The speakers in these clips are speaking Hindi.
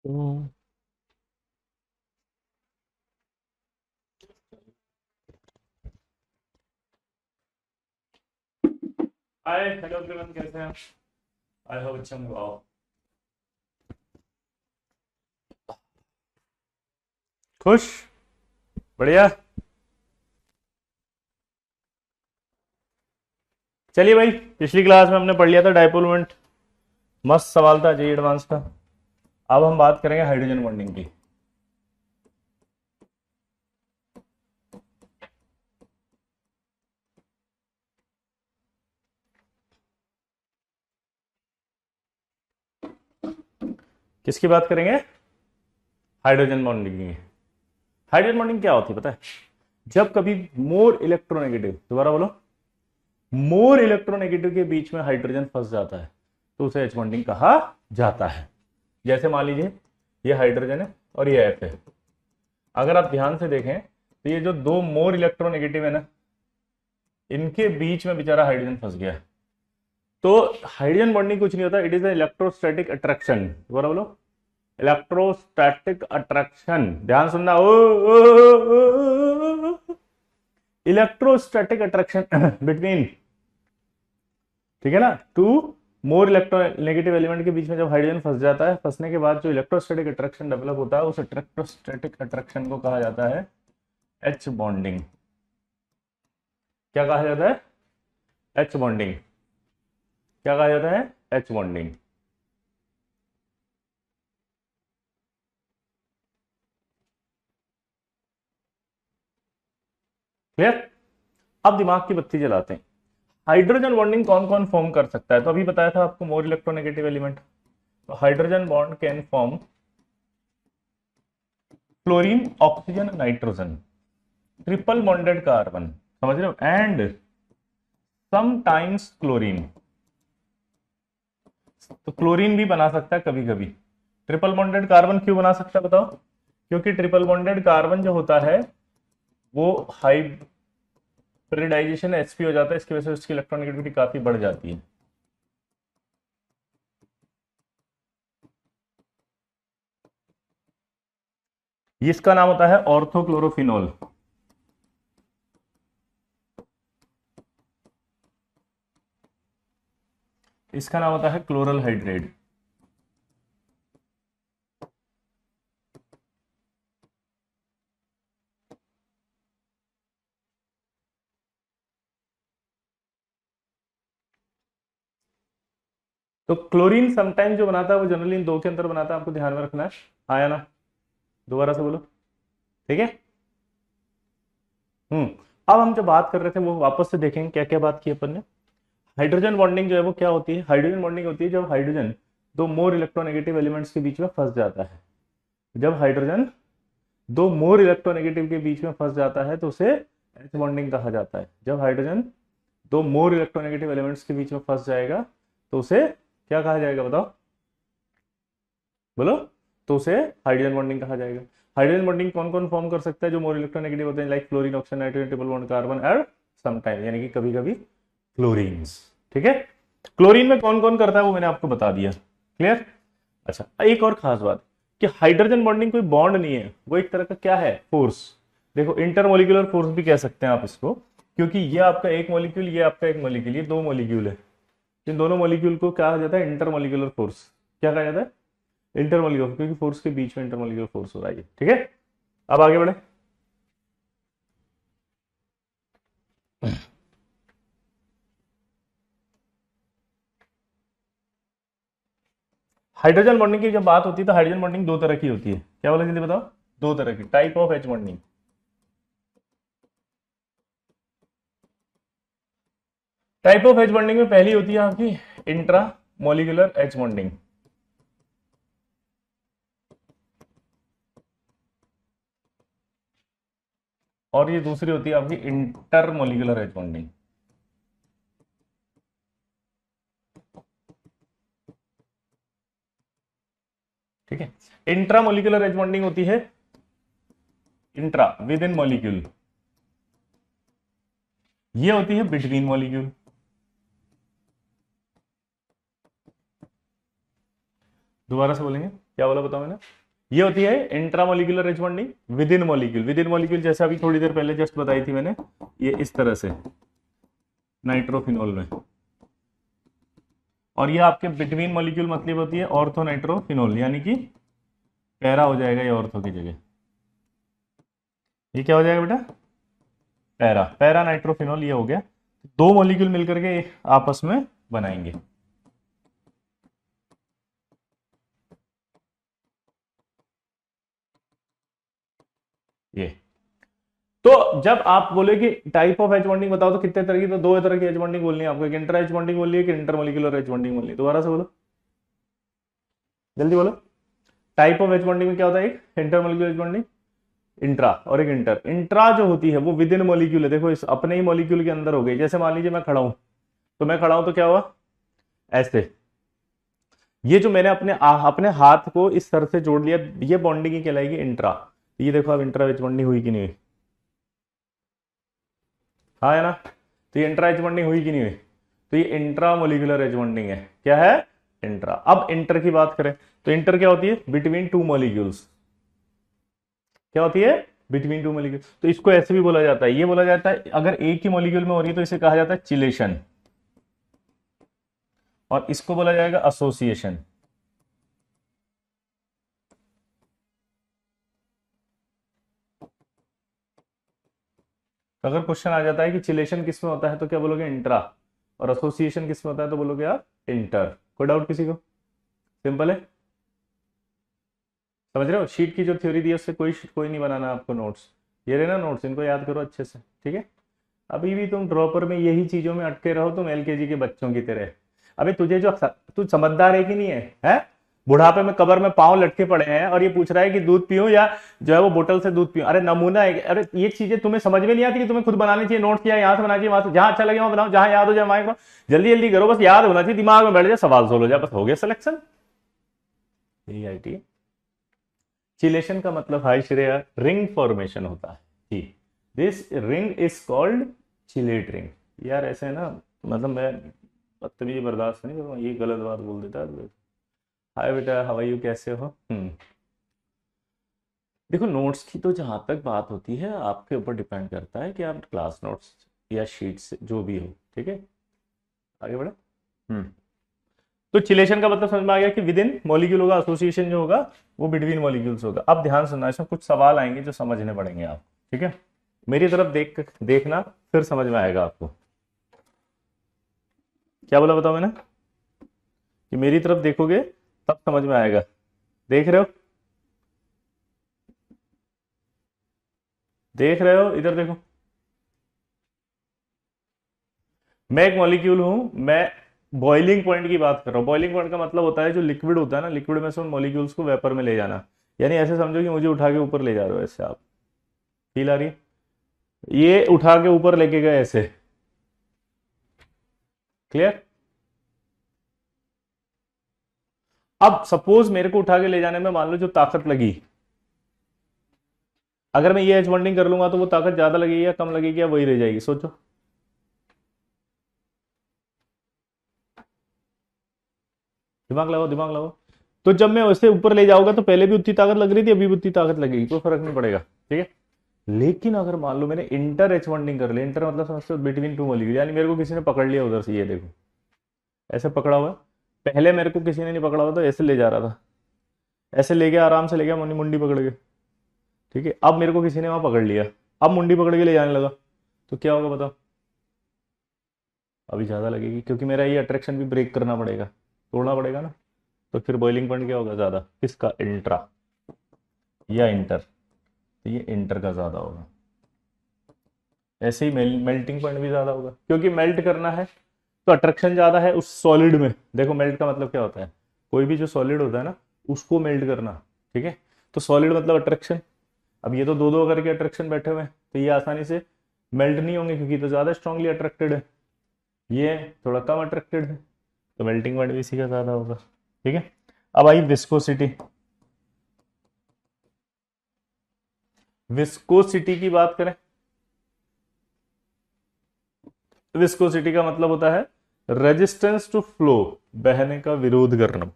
हम्म। हाय हेलो एवरीवन, कैसे हैं? आई होप अच्छे होंगे। वाओ, खुश, बढ़िया। चलिए भाई, पिछली क्लास में हमने पढ़ लिया था डायपोल मोमेंट। मस्त सवाल था जी, एडवांस का। अब हम बात करेंगे हाइड्रोजन बॉन्डिंग की। किसकी बात करेंगे? हाइड्रोजन बॉन्डिंग की। हाइड्रोजन बॉन्डिंग क्या होती है पता है? जब कभी मोर इलेक्ट्रोनेगेटिव, दोबारा बोलो, मोर इलेक्ट्रोनेगेटिव के बीच में हाइड्रोजन फंस जाता है तो उसे एच बॉन्डिंग कहा जाता है। जैसे मान लीजिए ये हाइड्रोजन है और ये एफ है। अगर आप ध्यान से देखें तो ये जो दो मोर इलेक्ट्रोनेगेटिव है ना, इनके बीच में बेचारा हाइड्रोजन फंस गया है। तो हाइड्रोजन बॉन्डिंग कुछ नहीं होता, इट इज इलेक्ट्रोस्टैटिक अट्रैक्शन। दोबारा बोलो, इलेक्ट्रोस्टैटिक अट्रैक्शन। ध्यान सुनना, ओ इलेक्ट्रोस्टैटिक अट्रैक्शन बिटवीन, ठीक है ना, टू मोर इलेक्ट्रोनेगेटिव एलिमेंट के बीच में जब हाइड्रोजन फंस जाता है, फंसने के बाद जो इलेक्ट्रोस्टैटिक अट्रैक्शन डेवलप होता है उस इलेक्ट्रोस्टैटिक अट्रैक्शन को कहा जाता है एच बॉन्डिंग। क्या कहा जाता है? H bonding. क्या कहा जाता है? H bonding. क्लियर? अब दिमाग की बत्ती जलाते हैं। हाइड्रोजन बॉन्डिंग कौन कौन फॉर्म कर सकता है? तो अभी बताया था आपको, मोर इलेक्ट्रोनेगेटिव एलिमेंट। तो hydrogen bond can form chlorine, oxygen, nitrogen, triple bonded carbon, समझ रहे हो, एंड समटाइम्स क्लोरीन। तो क्लोरीन भी बना सकता है कभी कभी। ट्रिपल बॉन्डेड कार्बन क्यों बना सकता है बताओ? क्योंकि ट्रिपल बॉन्डेड कार्बन जो होता है वो हाइब्रिडाइजेशन एचपी हो जाता है, इसकी वजह से उसकी इलेक्ट्रॉनिक काफी बढ़ जाती है। इसका नाम होता है ऑर्थोक्लोरोफिनोल। इसका नाम होता है क्लोरल हाइड्रेट। तो क्लोरीन समटाइम जो बनाता है वो जनरली इन दो के अंदर बनाता है, आपको ध्यान में रखना है। आया ना? दोबारा से बोलो, ठीक है। अब हम जो बात कर रहे थे वो वापस से देखेंगे क्या क्या बात की अपन ने। हाइड्रोजन बॉन्डिंग जो है वो क्या होती है? हाइड्रोजन बॉन्डिंग होती है जब हाइड्रोजन दो मोर इलेक्ट्रोनेगेटिव एलिमेंट्स के बीच में फंस जाता है। जब हाइड्रोजन दो मोर इलेक्ट्रोनेगेटिव के बीच में फंस जाता है तो उसे एच बॉन्डिंग कहा जाता है। जब हाइड्रोजन दो मोर इलेक्ट्रोनेगेटिव एलिमेंट्स के बीच में फंस जाएगा तो उसे क्या कहा जाएगा बताओ? बोलो। तो उसे हाइड्रोजन बॉन्डिंग कहा जाएगा। हाइड्रोजन बॉन्डिंग कौन कौन फॉर्म कर सकता है? जो मोर इलेक्ट्रोनेगेटिव होते हैं, like fluorine, oxygen, nitrogen, triple bond carbon, और समटाइम, यानी कि कभी कभी क्लोरीन्स। ठीक है। क्लोरीन में कौन कौन करता है वो मैंने आपको बता दिया। क्लियर? अच्छा, एक और खास बात कि हाइड्रोजन बॉन्डिंग कोई बॉन्ड नहीं है, वो एक तरह का क्या है? फोर्स। देखो, इंटरमोलिकुलर फोर्स भी कह सकते हैं आप इसको, क्योंकि ये आपका एक मॉलिक्यूल, ये आपका एक मॉलिक्यूल, ये दो मॉलिक्यूल है। इन दोनों मॉलिक्यूल को क्या कहा जाता है? Intermolecular force. क्या कहा जाता है? इंटरमोलिकुलर, क्योंकि फोर्स के बीच में इंटरमोलिकुलर फोर्स हो रहा है। ठीक है, अब आगे बढ़े। हाइड्रोजन बॉन्डिंग की जब बात होती है तो हाइड्रोजन बॉन्डिंग दो तरह की होती है। क्या बोला जल्दी बताओ? दो तरह की type of H bonding. Type of H bonding में पहली होती है आपकी इंट्रा मोलिकुलर एच बॉन्डिंग, और ये दूसरी होती है आपकी इंटर मोलिकुलर एच बॉन्डिंग। ठीक है। इंट्रा मोलिकुलर एच बॉन्डिंग होती है इंट्रा, विद इन मॉलिक्यूल। ये होती है बिटवीन मॉलिक्यूल। दोबारा से बोलेंगे, क्या बोला बताओ मैंने? ये होती है intramolecular H bonding with in molecule जैसे अभी थोड़ी देर पहले जस्ट बताई थी मैंने, ये इस तरह से नाइट्रोफिनोल में, और ये आपके बिटवीन मॉलिक्यूल मतलब होती है ऑर्थो नाइट्रोफिनोल, यानी कि पैरा हो जाएगा ये ऑर्थो की जगह, ये क्या हो जाएगा बेटा? पैरा, पैरा नाइट्रोफिनोल ये हो गया। दो मॉलिक्यूल मिलकर के आपस में बनाएंगे। ये तो जब आप बोले कि टाइप ऑफ एच बॉन्डिंग बताओ तो कितने तरह की, तो दो तरह की एच बॉन्डिंग बोलनी है आपको, एक इंटर एच बॉन्डिंग बोलनी है, कि इंटरमोलिकुलर एच बॉन्डिंग बोलनी है। दोबारा से बोलो, जल्दी बोलो। टाइप ऑफ एच बॉन्डिंग में क्या होता है? एक इंटरमोलिकुलर एच बॉन्डिंग इंट्रा, और एक इंटर। इंट्रा जो होती है वो विद इन मॉलिक्यूल है, देखो इस अपने ही मॉलिक्यूल के अंदर हो गई। जैसे मान लीजिए मैं खड़ा हूं, तो मैं खड़ा हूं तो क्या हुआ? ऐसे, ये जो मैंने अपने हाथ को इस तरह से जोड़ लिया, ये बॉन्डिंग ही कहलाएगी इंट्रा। ये देखो अब इंट्रा एच बॉन्डिंग हुई कि नहीं हुई? हाँ है ना? तो ये इंट्रा एच बॉन्डिंग हुई कि नहीं हुई? तो ये इंट्रा मोलिकुलर एच बॉन्डिंग है। क्या है? इंट्रा। अब इंटर की बात करें तो इंटर क्या होती है? Between two molecules. क्या होती है? Between two molecule. तो इसको ऐसे भी बोला जाता है, ये बोला जाता है अगर एक ही मॉलिक्यूल में हो रही है तो इसे कहा जाता है चिलेशन, और इसको बोला जाएगा एसोसिएशन। अगर क्वेश्चन आ जाता है कि चिलेशन किस में होता है तो क्या बोलोगे? इंट्रा। और एसोसिएशन किस में होता है तो बोलोगे आप इंटर। कोई डाउट किसी को? सिंपल है, समझ रहे हो? शीट की जो थ्योरी दी है उससे कोई कोई नहीं बनाना आपको नोट्स। ये रहे ना नोट्स, इनको याद करो अच्छे से, ठीक है? अभी भी तुम ड्रॉपर में यही चीजों में अटके रहो, तुम एलकेजी के बच्चों की तरह। अबे तुझे जो, तू समझदार है कि नहीं है? बुढ़ापे में कबर में पांव लटके पड़े हैं और ये पूछ रहा है कि दूध पीऊं या जो है वो बोतल से दूध पीऊं। अरे नमूना है, अरे ये चीजें तुम्हें समझ में नहीं आती कि तुम्हें खुद बनानी चाहिए नोट्स, या यहाँ से बनानी चाहिए वहां से, जहां अच्छा लगे वहां बनाओ, जहां याद हो जाए वहां करो। जल्दी जल्दी करो, बस याद होना चाहिए, दिमाग में बैठ जाए, सवाल सोल्व हो जाए, बस हो गया सिलेक्शन। यही आई टी। चिलेशन का मतलब हाई श्रेया रिंग फॉर्मेशन होता है। This ring is called chelate ring. यार ऐसे है ना, मतलब मैं बदतमीजी बर्दाश्त नहीं करूँगा, ये गलत बात बोल देता है। हाय बेटा, हाउ आर यू, कैसे हो? देखो नोट्स की तो जहां तक बात होती है आपके ऊपर डिपेंड करता है कि आप क्लास नोट्स या शीट्स जो भी हो, ठीक है? आगे बढ़े। हम्म तो चिलेशन का मतलब समझ में आ गया कि विद इन मॉलिक्यूल होगा, एसोसिएशन जो होगा वो बिटवीन मॉलिक्यूल्स होगा। अब ध्यान सुनना, इसमें कुछ सवाल आएंगे जो समझने पड़ेंगे आप, ठीक है? मेरी तरफ देखना, फिर समझ में आएगा आपको। क्या बोला बताओ मैंने? कि मेरी तरफ देखोगे तब समझ में आएगा। देख रहे हो? देख रहे हो? इधर देखो, मैं एक मॉलिक्यूल हूं, मैं बॉइलिंग पॉइंट की बात कर रहा हूं। बॉइलिंग पॉइंट का मतलब होता है जो लिक्विड होता है ना, लिक्विड में से उन मॉलिक्यूल्स को वेपर में ले जाना। यानी ऐसे समझो कि मुझे उठा के ऊपर ले जा रहे हो, ऐसे आप, फील आ रही है? ये उठा के ऊपर लेके गए ऐसे, क्लियर? अब सपोज मेरे को उठा के ले जाने में मान लो जो ताकत लगी, अगर मैं ये एच बॉन्डिंग कर लूंगा तो वो ताकत ज्यादा लगेगी या कम लगेगी या वही रह जाएगी? सोचो, दिमाग लगाओ, दिमाग लगाओ। तो जब मैं वैसे ऊपर ले जाऊंगा तो पहले भी उतनी ताकत लग रही थी, अभी भी उतनी ताकत लगेगी, कोई फर्क नहीं पड़ेगा, ठीक है? लेकिन अगर मान लो मैंने इंटर एच बॉन्डिंग कर लिया, इंटर मतलब समझते हो बिटवीन टू मॉलिक्यूल, यानी मेरे को किसी ने पकड़ लिया उधर से, ये देखो ऐसे पकड़ा हुआ है। पहले मेरे को किसी ने नहीं पकड़ा हुआ था, ऐसे ले जा रहा था, ऐसे ले गया, आराम से ले गया, मुंडी मुंडी पकड़ के, ठीक है? अब मेरे को किसी ने वहां पकड़ लिया, अब मुंडी पकड़ के ले जाने लगा, तो क्या होगा बताओ? अभी ज्यादा लगेगी, क्योंकि मेरा ये अट्रैक्शन भी ब्रेक करना पड़ेगा, तोड़ना पड़ेगा ना। तो फिर बॉइलिंग पॉइंट क्या होगा ज्यादा, किसका? इंट्रा या इंटर? तो ये इंटर का ज्यादा होगा। ऐसे ही मेल्टिंग पॉइंट भी ज्यादा होगा, क्योंकि मेल्ट करना है तो अट्रैक्शन ज्यादा है उस सॉलिड में। देखो मेल्ट का मतलब क्या होता है? कोई भी जो सॉलिड होता है ना, उसको मेल्ट करना, ठीक है? तो सॉलिड मतलब अट्रैक्शन। अब ये तो दो दो करके अट्रैक्शन बैठे हुए हैं, तो ये आसानी से मेल्ट नहीं होंगे क्योंकि तो ज्यादा स्ट्रांगली अट्रैक्टेड है, ये थोड़ा कम अट्रैक्टेड है, तो मेल्टिंग पॉइंट भी इसी का ज्यादा होगा, ठीक है? अब आई विस्कोसिटी। विस्कोसिटी की बात करें, विस्कोसिटी का मतलब होता है रेजिस्टेंस टू फ्लो, बहने का विरोध करना।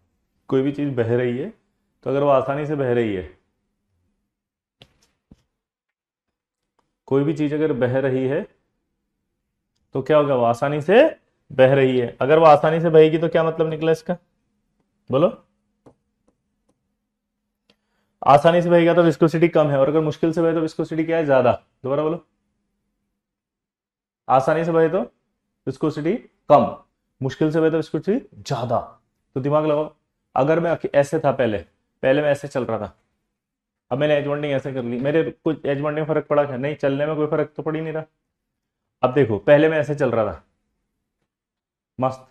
कोई भी चीज बह रही है तो अगर वो आसानी से बह रही है, कोई भी चीज अगर बह रही है तो क्या होगा, वो आसानी से बह रही है। अगर वो आसानी से बहेगी तो क्या मतलब निकला इसका, बोलो। आसानी से बहेगा तो विस्कोसिटी कम है, और अगर मुश्किल से बहे तो विस्कोसिटी क्या है, ज्यादा। दोबारा बोलो। आसानी से बहे तो विस्कोसिटी कम, मुश्किल से बहे तो विस्कोसिटी ज्यादा। तो दिमाग लगाओ, अगर मैं ऐसे था पहले, पहले मैं ऐसे चल रहा था, अब मैंने एज बॉन्डिंग ऐसे कर ली, मेरे कुछ एज बॉन्डिंग में फर्क पड़ा क्या, नहीं, चलने में कोई फर्क तो पड़ ही नहीं रहा। अब देखो, पहले मैं ऐसे चल रहा था मस्त,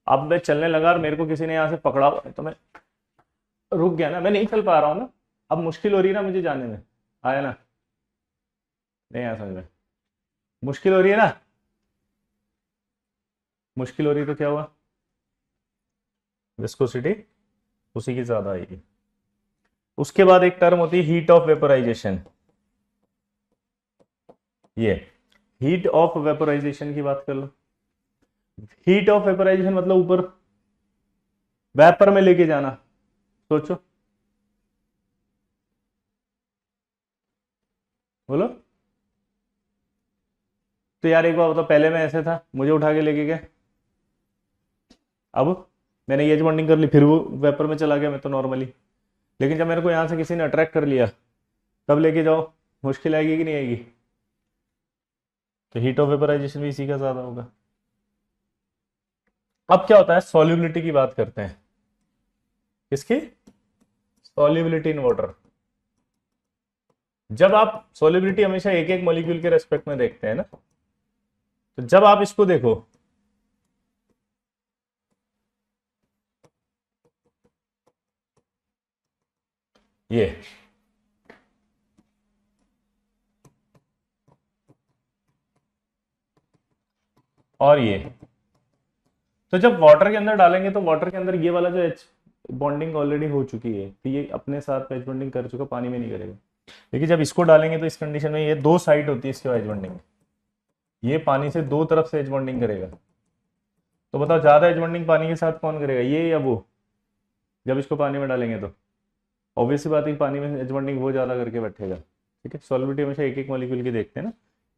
अब मैं चलने लगा और मेरे को किसी ने यहां से पकड़ा तो मैं रुक गया ना, मैं नहीं चल पा रहा हूं ना। अब मुश्किल हो रही है ना मुझे जाने में, आया ना, नहीं आया समझ में, मुश्किल हो रही है ना, मुश्किल हो रही है तो क्या हुआ, विस्कोसिटी उसी की ज्यादा आएगी। उसके बाद एक टर्म होती है हीट ऑफ वेपोराइजेशन। ये हीट ऑफ वेपोराइजेशन की बात कर लो। हीट ऑफ वेपोराइजेशन मतलब ऊपर वेपर में लेके जाना। सोचो, बोलो। तो यार एक बार बताओ, पहले मैं ऐसे था, मुझे उठा के लेके गए, अब मैंने ये बॉन्डिंग कर ली, फिर वो वेपर में चला गया मैं तो नॉर्मली। लेकिन जब मेरे को यहां से किसी ने अट्रैक्ट कर लिया, तब लेके जाओ, मुश्किल आएगी कि नहीं आएगी। तो हीट ऑफ वेपराइजेशन भी इसी का ज्यादा होगा। अब क्या होता है, सॉल्युबिलिटी की बात करते हैं। किसकी, सॉल्युबिलिटी इन वाटर। जब आप सॉल्युबिलिटी हमेशा एक एक मॉलिक्यूल के रेस्पेक्ट में देखते हैं ना, तो जब आप इसको देखो, ये और ये, तो जब वाटर के अंदर डालेंगे तो वाटर के अंदर ये वाला जो एच बॉन्डिंग ऑलरेडी हो चुकी है, तो ये अपने साथ एच बॉन्डिंग कर चुका, पानी में नहीं करेगा। लेकिन जब इसको डालेंगे तो इस कंडीशन में ये दो साइड होती है इसके एच बॉन्डिंग, ये पानी से दो तरफ से एच बॉन्डिंग करेगा। तो बताओ ज्यादा एच बॉन्डिंग पानी के साथ कौन करेगा, ये या वो। जब इसको पानी में डालेंगे तो ऑब्वियसली बात है कि पानी में एच बॉन्डिंग वो ज्यादा करके बैठेगा। ठीक है, सॉल्युबिलिटी हमेशा एक एक मॉलिक्यूल की देखते हैं ना,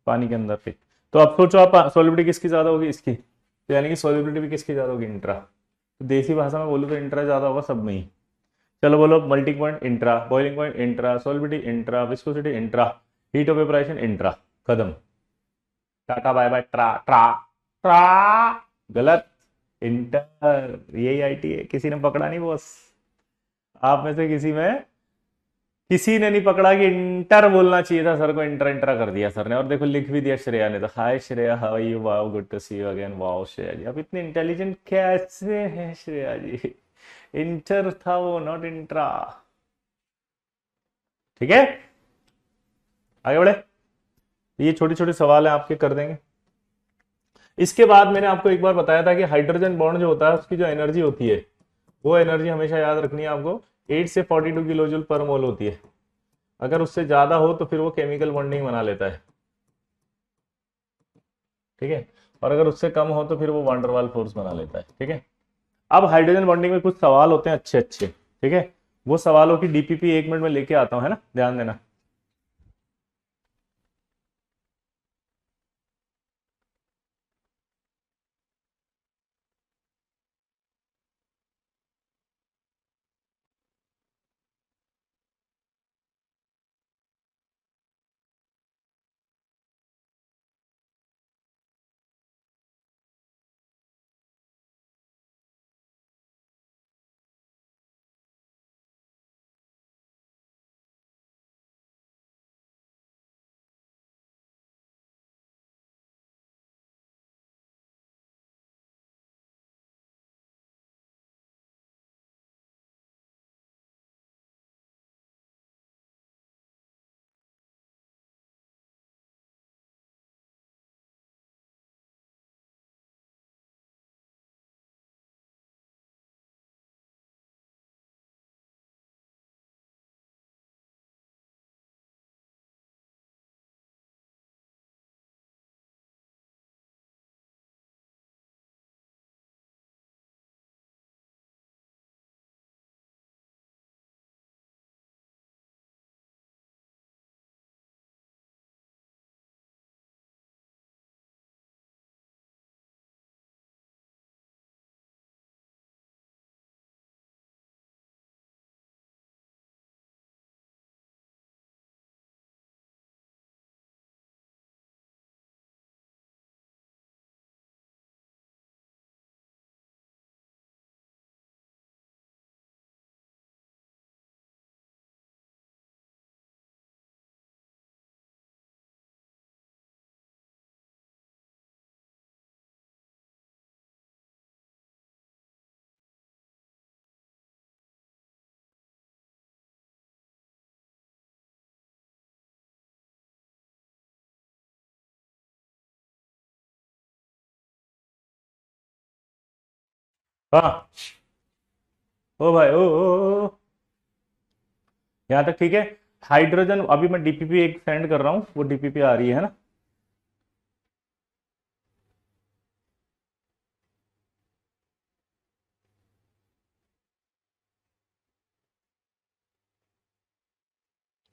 पानी के अंदर पे। तो अब सोचो आप, सॉल्युबिलिटी किसकी ज्यादा होगी, इसकी, तो यानी कि सॉल्युबिलिटी भी किसकी ज्यादा होगी, इंट्रा। तो देसी भाषा में बोलूँ तो इंट्रा ज्यादा होगा सब में ही। चलो बोलो, melting point intra, boiling point intra, solubility intra, viscosity intra, heat of vaporisation intra, खत्म। टाटा बाय बाय, ट्रा ट्रा ट्रा, गलत। इंटर, यही आईटी है, किसी ने पकड़ा नहीं बॉस। आप में से किसी ने नहीं पकड़ा कि इंटर बोलना चाहिए था, सर को इंटर इंटर कर दिया सर ने, और देखो लिख भी दिया श्रेया ने, तो hi Shreya, how are you, wow good to see you again, wow Shreya ji, आप इतने इंटेलिजेंट कैसे हैं श्रेया जी। इंटर था वो, नॉट इंट्रा। ठीक है, आगे बढ़े। ये छोटे छोटे सवाल है आपके, कर देंगे। इसके बाद मैंने आपको एक बार बताया था कि हाइड्रोजन बॉन्ड जो होता है उसकी जो एनर्जी होती है, वो एनर्जी हमेशा याद रखनी है आपको, 8 से 42 किलो जूल पर मोल होती है। अगर उससे ज्यादा हो तो फिर वो केमिकल बॉन्डिंग बना लेता है। ठीक है, और अगर उससे कम हो तो फिर वो वांडरवाल फोर्स बना लेता है। ठीक है, अब हाइड्रोजन बॉन्डिंग में कुछ सवाल होते हैं अच्छे अच्छे। ठीक है, वो सवालों की डीपीपी 1 मिनट में लेके आता हूं, है ना, ध्यान देना। हाँ। ओ भाई ओ। यहाँ तक ठीक है। हाइड्रोजन, अभी मैं डीपीपी एक सेंड कर रहा हूँ, वो डीपीपी आ रही है ना।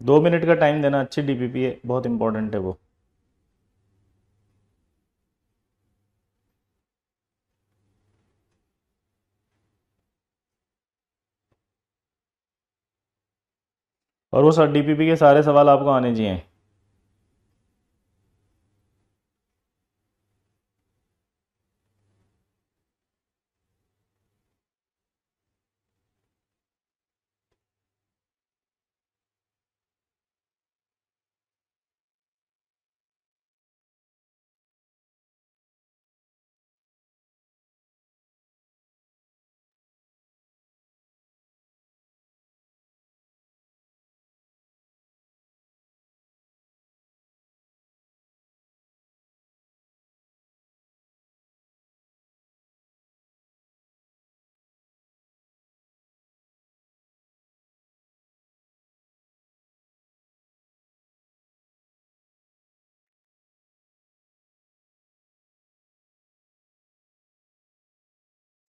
2 मिनट का टाइम देना, अच्छी डीपीपी है, बहुत इंपॉर्टेंट है वो। और वो सर डीपीपी के सारे सवाल आपको आने चाहिए।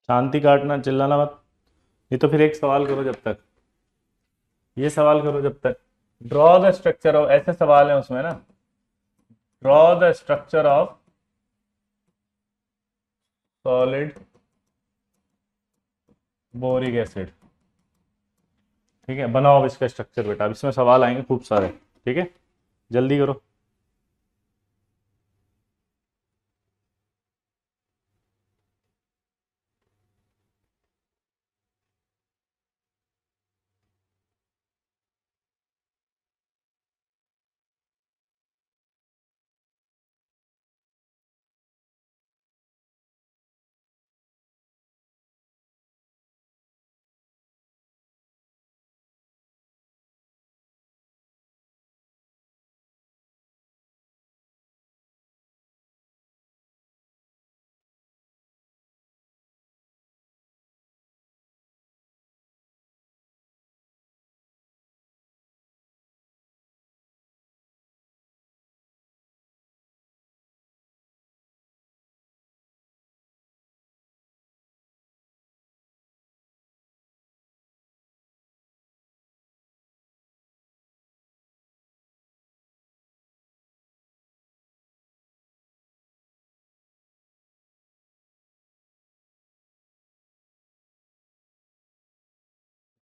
शांति काटना, चिल्लाना मत। ये तो फिर एक सवाल करो जब तक, ये सवाल करो जब तक। ड्रॉ द स्ट्रक्चर ऑफ, ऐसे सवाल है उसमें ना। Draw the structure of solid boric acid. ठीक है, बनाओ अब इसका स्ट्रक्चर बेटा, अब इसमें सवाल आएंगे खूब सारे। ठीक है, जल्दी करो।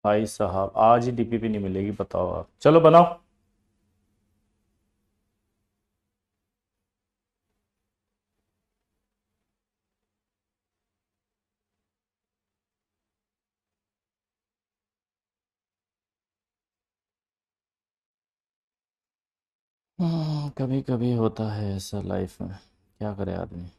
भाई साहब आज ही डीपीपी नहीं मिलेगी, बताओ आप, चलो बनाओ। कभी कभी होता है ऐसा लाइफ में, क्या करे आदमी।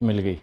मिल गई।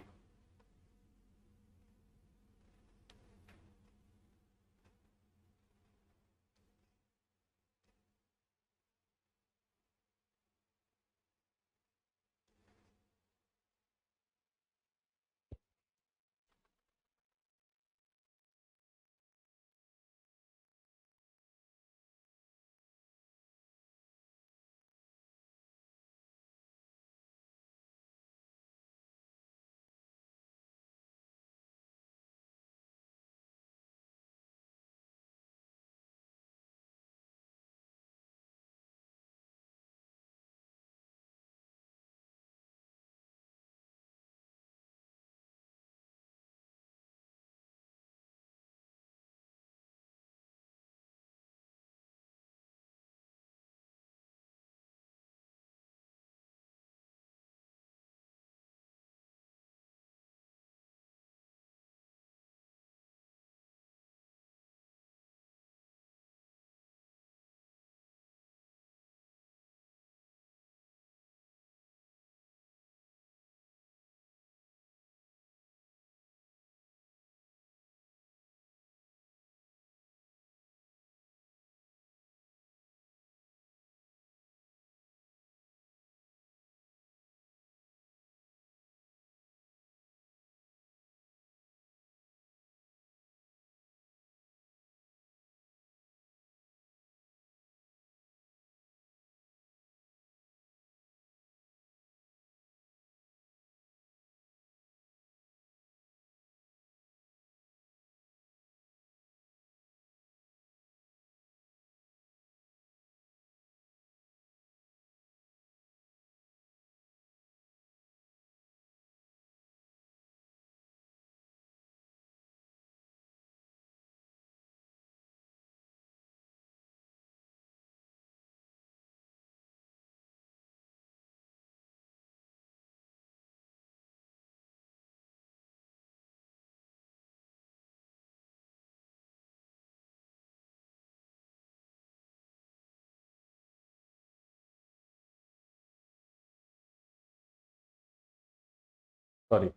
Sorry,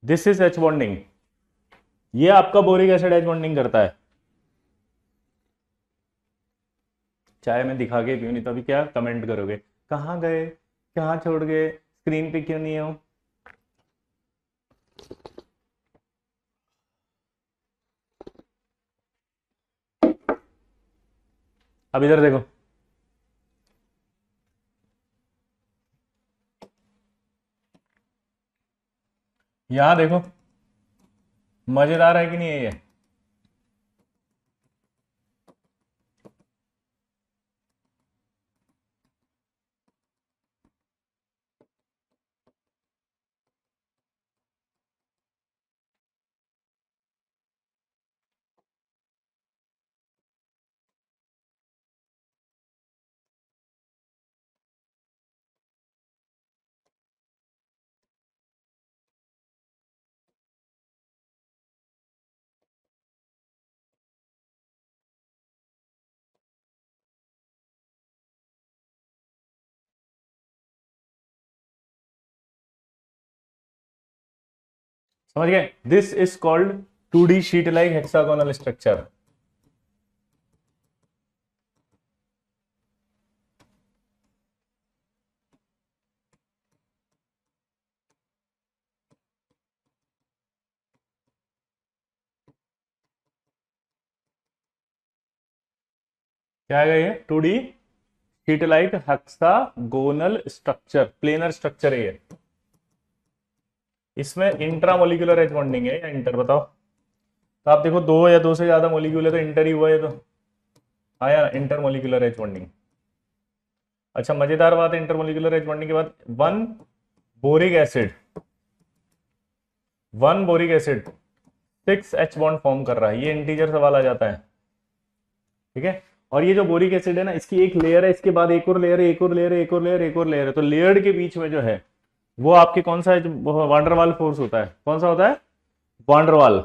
this is H bonding, ये आपका बोरिक एसिड एच बॉन्डिंग करता है। चाहे मैं दिखा के पीऊं, नहीं तो अभी क्या कमेंट करोगे, कहाँ गए, कहाँ छोड़ गए, स्क्रीन पे क्यों नहीं हो। अब इधर देखो, यहां देखो, मजेदार है कि नहीं है ये। समझ गए, this is called 2D sheet like hexagonal structure. क्या है ये 2D sheet like hexagonal structure, planar structure है ये। इसमें इंट्रामोलिकुलर एच बॉन्डिंग है या इंटर, बताओ। तो आप देखो, दो या दो से ज्यादा मोलिक्यूल है तो इंटर ही हुआ है, तो आया इंटरमोलिकुलर एच बॉन्डिंग। अच्छा, मजेदार बात है, इंटरमोलिकुलर एच बॉन्डिंग के बाद boric acid one boric acid 6 H bond form कर रहा है, ये इंटीजर सवाल आ जाता है, ठीक है। और ये जो बोरिक एसिड है ना, इसकी एक लेयर है, इसके बाद एक और लेयर है, एक और लेयर है, एक और लेयर, एक और लेयर है, तो लेयर के बीच में जो है वो आपके कौन सा है, वांडरवाल फोर्स होता है। कौन सा होता है, वांडरवाल।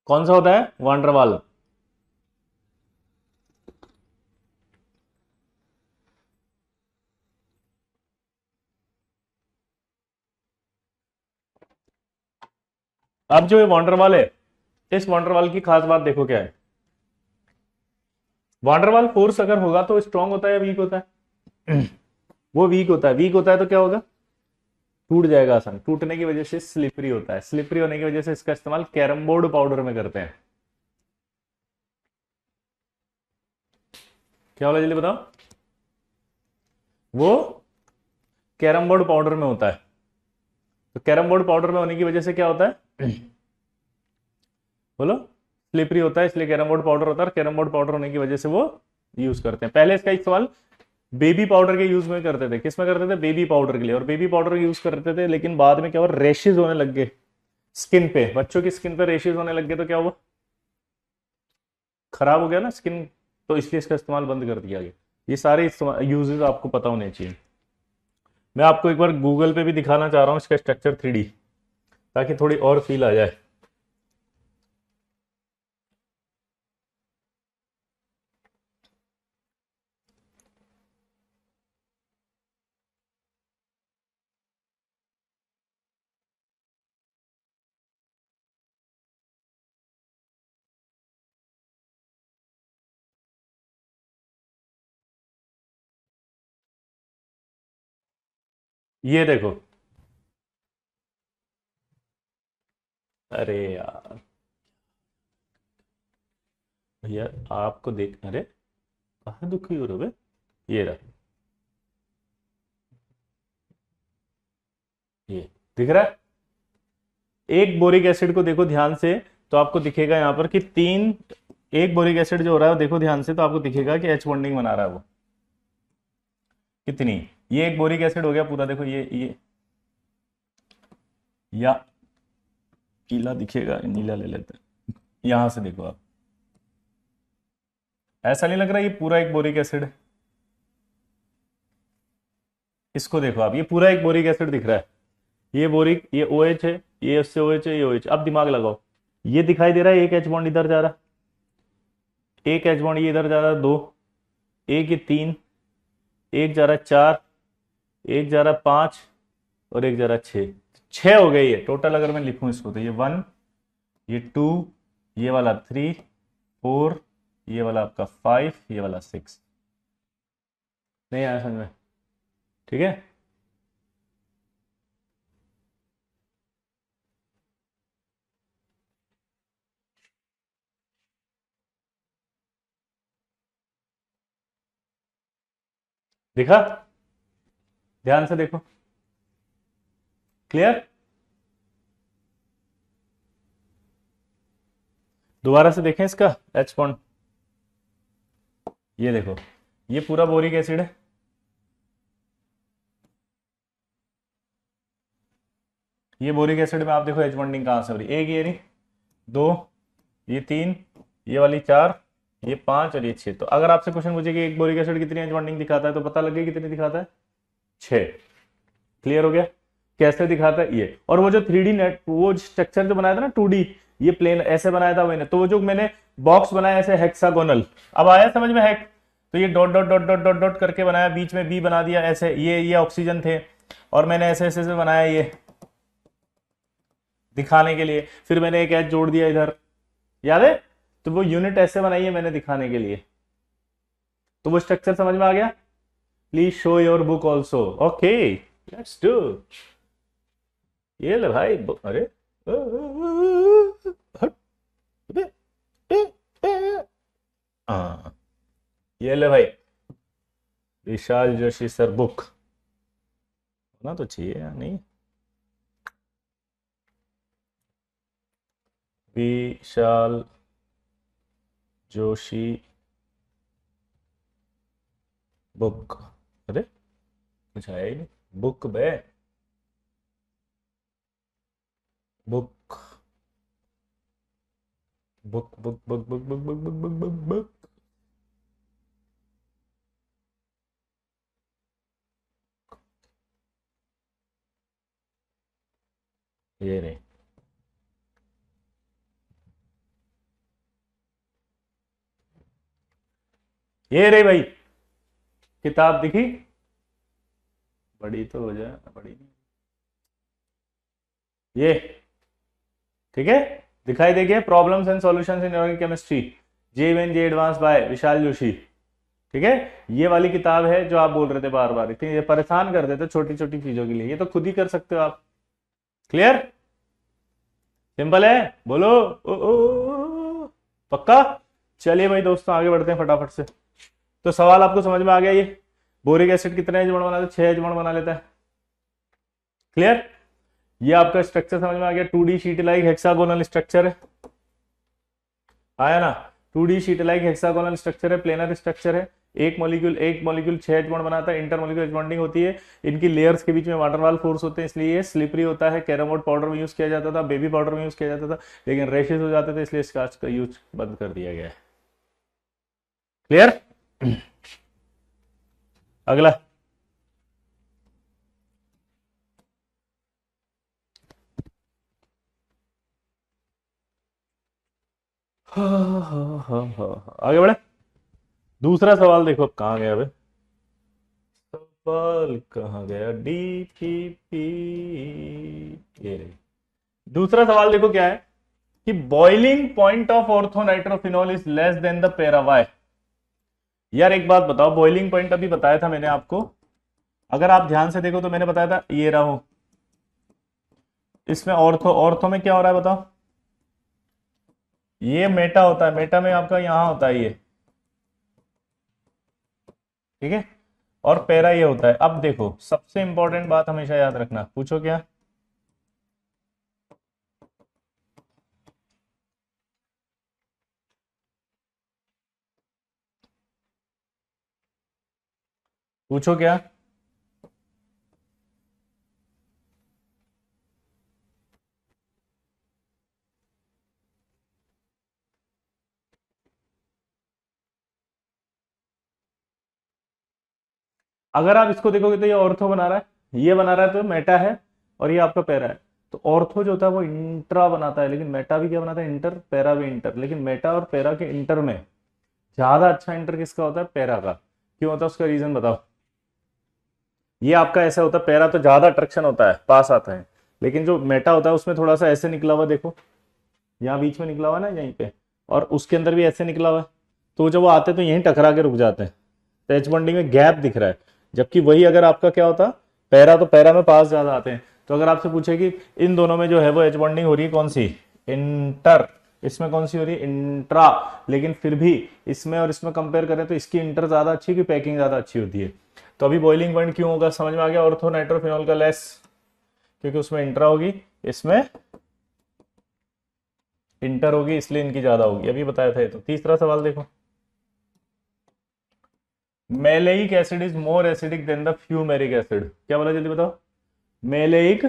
कौन सा होता है, वांडरवाल। अब जो ये वांडरवाल है, इस वांडरवाल की खास बात देखो क्या है। वांडरवाल फोर्स अगर होगा तो स्ट्रांग होता है या वीक होता है, वो वीक होता है। वीक होता है तो क्या होगा, टूट जाएगा आसान। टूटने की वजह से स्लिपरी होता है, स्लिपरी होने की वजह से इसका इस्तेमाल कैरम बोर्ड पाउडर में करते हैं। क्या बोला जल्दी बताओ, वो कैरम बोर्ड पाउडर में होता है। तो कैरम बोर्ड पाउडर में होने की वजह से क्या होता है, बोलो, स्लिपरी होता है, इसलिए कैरम बोर्ड पाउडर होता है। और कैरम बोर्ड पाउडर होने की वजह से वो यूज करते हैं। पहले इसका इस्तेमाल बेबी पाउडर के यूज में करते थे। किस में करते थे, बेबी पाउडर के लिए। और बेबी पाउडर यूज करते थे, लेकिन बाद में क्या हुआ, रेशेज होने लग गए स्किन पे, बच्चों की स्किन पे रेशेज होने लग गए, तो क्या हुआ, खराब हो गया ना स्किन, तो इसलिए इसका इस्तेमाल बंद कर दिया गया। ये सारे यूजेस आपको पता होने चाहिए। मैं आपको एक बार गूगल पे भी दिखाना चाह रहा हूँ इसका स्ट्रक्चर 3D, ताकि थोड़ी और फील आ जाए। ये देखो, अरे यार भैया, आपको देख, अरे कहाँ दुखी हो रहे हो बे? ये रहा, ये दिख रहा है। एक बोरिक एसिड को देखो ध्यान से, तो आपको दिखेगा यहां पर कि तीन, एक बोरिक एसिड जो हो रहा है वो देखो ध्यान से, तो आपको दिखेगा कि एच बॉन्डिंग बना रहा है वो कितनी। ये एक बोरिक एसिड हो गया पूरा, देखो ये या पीला दिखेगा, नीला ले लेते हैं। यहां से देखो आप, ऐसा नहीं लग रहा ये पूरा एक बोरिक एसिड है। इसको देखो आप, ये पूरा एक बोरिक एसिड दिख रहा है। ये बोरिक, ये OH है, ये उससे OH है, ये OH। अब दिमाग लगाओ, ये दिखाई दे रहा है एक एच बॉन्ड इधर जा रहा है, एक एच बॉन्ड ये इधर जा रहा है 2, एक ये 3, एक जा रहा है 4, एक जा रहा है 5 और एक जा रहा है 6। 6 हो गई है टोटल। अगर मैं लिखूं इसको तो ये 1, ये 2, ये वाला 3, 4, ये वाला आपका 5, ये वाला 6। नहीं आया समझ में? ठीक है। दिखा? ध्यान से देखो। क्लियर? दोबारा से देखें इसका एच बॉन्ड। ये देखो, ये पूरा बोरिक एसिड है। ये बोरिक एसिड में आप देखो एच बॉन्डिंग कहां से हो रही है। एक ये रही, 2, ये 3, ये वाली 4, ये 5 और ये 6। तो अगर आपसे क्वेश्चन पूछे कि एक बोरिक एसिड कितनी एच बॉन्डिंग दिखाता है तो पता लगे कितनी दिखाता है, 6। क्लियर हो गया? कैसे दिखाता है ये। और वो जो 3D नेट, वो स्ट्रक्चर जो बनाया था ना 2D, ये प्लेन ऐसे बनाया था मैंने, तो वो जो मैंने बॉक्स बनाया ऐसे हेक्सागोनल, अब आया समझ में हेक? तो ये dot dot dot dot dot dot करके बनाया, बीच में बी बना दिया ऐसे, ये ऑक्सीजन थे और मैंने ऐसे ऐसे से बनाया ये दिखाने के लिए। फिर मैंने एक एच जोड़ दिया इधर, याद है? तो वो यूनिट ऐसे बनाई है मैंने दिखाने के लिए। तो वो स्ट्रक्चर समझ में आ गया? Please show your book also. Okay, let's do. ये ले भाई, अरे हाँ, ये ले भाई, विशाल जोशी सर बुक होना तो चाहिए या नहीं? विशाल जोशी बुक। अरे कुछ आया ही नहीं। बुक बे, book book book book book book book book book book book. ये नहीं, ये रही भाई किताब। दिखी? बड़ी तो हो जाए, बड़ी नहीं। ये ठीक है, दिखाई देगी। Problems and solutions in organic chemistry, JEE advance by Vishal Joshi. ठीक है, ये वाली किताब है जो आप बोल रहे थे बार बार, इतनी ये परेशान कर देते छोटी छोटी चीजों के लिए। ये तो खुद ही कर सकते हो आप। क्लियर? सिंपल है, बोलो पक्का? चलिए भाई दोस्तों, आगे बढ़ते हैं फटाफट से। तो सवाल आपको समझ में आ गया? ये बोरिक एसिड कितने एच बॉन्ड बनाता है? 6 एच बॉन्ड बना लेता है। क्लियर? ये आपका स्ट्रक्चर समझ में आ गया। 2D sheet like hexagonal structure है, आया ना? 2D sheet like hexagonal structure है, प्लेनर स्ट्रक्चर है। एक मॉलिक्यूल 6 एच बॉन्ड बनाता है, इंटर मॉलिक्यूल एच बॉन्डिंग होती है। इनकी लेयर्स के बीच में वाटरवाल फोर्स होते हैं, इसलिए ये स्लिपरी होता है। कैरामोट पाउडर में यूज किया जाता था, बेबी पाउडर में यूज किया जाता था, लेकिन रेशेस हो जाते थे, इसलिए इसका यूज बंद कर दिया गया है। क्लियर? अगला, आगे बढ़े। दूसरा सवाल देखो, अब कहां गया? सवाल कहां गया? DPP। ये रही। दूसरा सवाल देखो क्या है कि boiling point of orthonitrophenol is less than the पेरा वाई। यार एक बात बताओ, बॉइलिंग पॉइंट अभी बताया था मैंने आपको, अगर आप ध्यान से देखो तो मैंने बताया था ये रहा हूं। इसमें ऑर्थो में क्या हो रहा है बताओ? ये मेटा होता है, मेटा में आपका यहां होता है ये, ठीक है, और पैरा ये होता है। अब देखो, सबसे इंपॉर्टेंट बात हमेशा याद रखना, पूछो क्या? पूछो क्या? अगर आप इसको देखोगे तो ये ऑर्थो बना रहा है, ये बना रहा है तो मेटा है, और ये आपका पैरा है। तो ऑर्थो जो होता है वो इंट्रा बनाता है, लेकिन मेटा भी क्या बनाता है? इंटर। पैरा भी इंटर। लेकिन मेटा और पैरा के इंटर में ज्यादा अच्छा इंटर किसका होता है? पैरा का। क्यों होता है? उसका रीजन बताओ। ये आपका ऐसा होता है, पैरा तो ज्यादा अट्रैक्शन होता है, पास आता है, लेकिन जो मेटा होता है उसमें थोड़ा सा ऐसे निकला हुआ, देखो यहाँ बीच में निकला हुआ ना यहीं पे, और उसके अंदर भी ऐसे निकला हुआ है, तो जब वो आते हैं तो यहीं टकरा के रुक जाते हैं, तो एच बॉन्डिंग में गैप दिख रहा है। जबकि वही अगर आपका क्या होता, पैरा, तो पैरा में पास ज्यादा आते हैं। तो अगर आपसे पूछे कि इन दोनों में जो है वो एच बॉन्डिंग हो रही है कौन सी, इंटर, इसमें कौन सी हो रही है, इंट्रा, लेकिन फिर भी इसमें और इसमें कंपेयर करें तो इसकी इंटर ज्यादा अच्छी, की पैकिंग ज्यादा अच्छी होती है। तो अभी बॉइलिंग पॉइंट क्यों होगा, समझ में आ गया? ऑर्थो नाइट्रोफिनॉल का लेस, क्योंकि उसमें इंट्रा होगी, इसमें इंटर होगी, इसलिए इनकी ज्यादा होगी। अभी बताया था। तो तीसरा सवाल देखो, maleic acid is more acidic than the fumaric acid. क्या बोला, जल्दी बताओ। मेलेइक,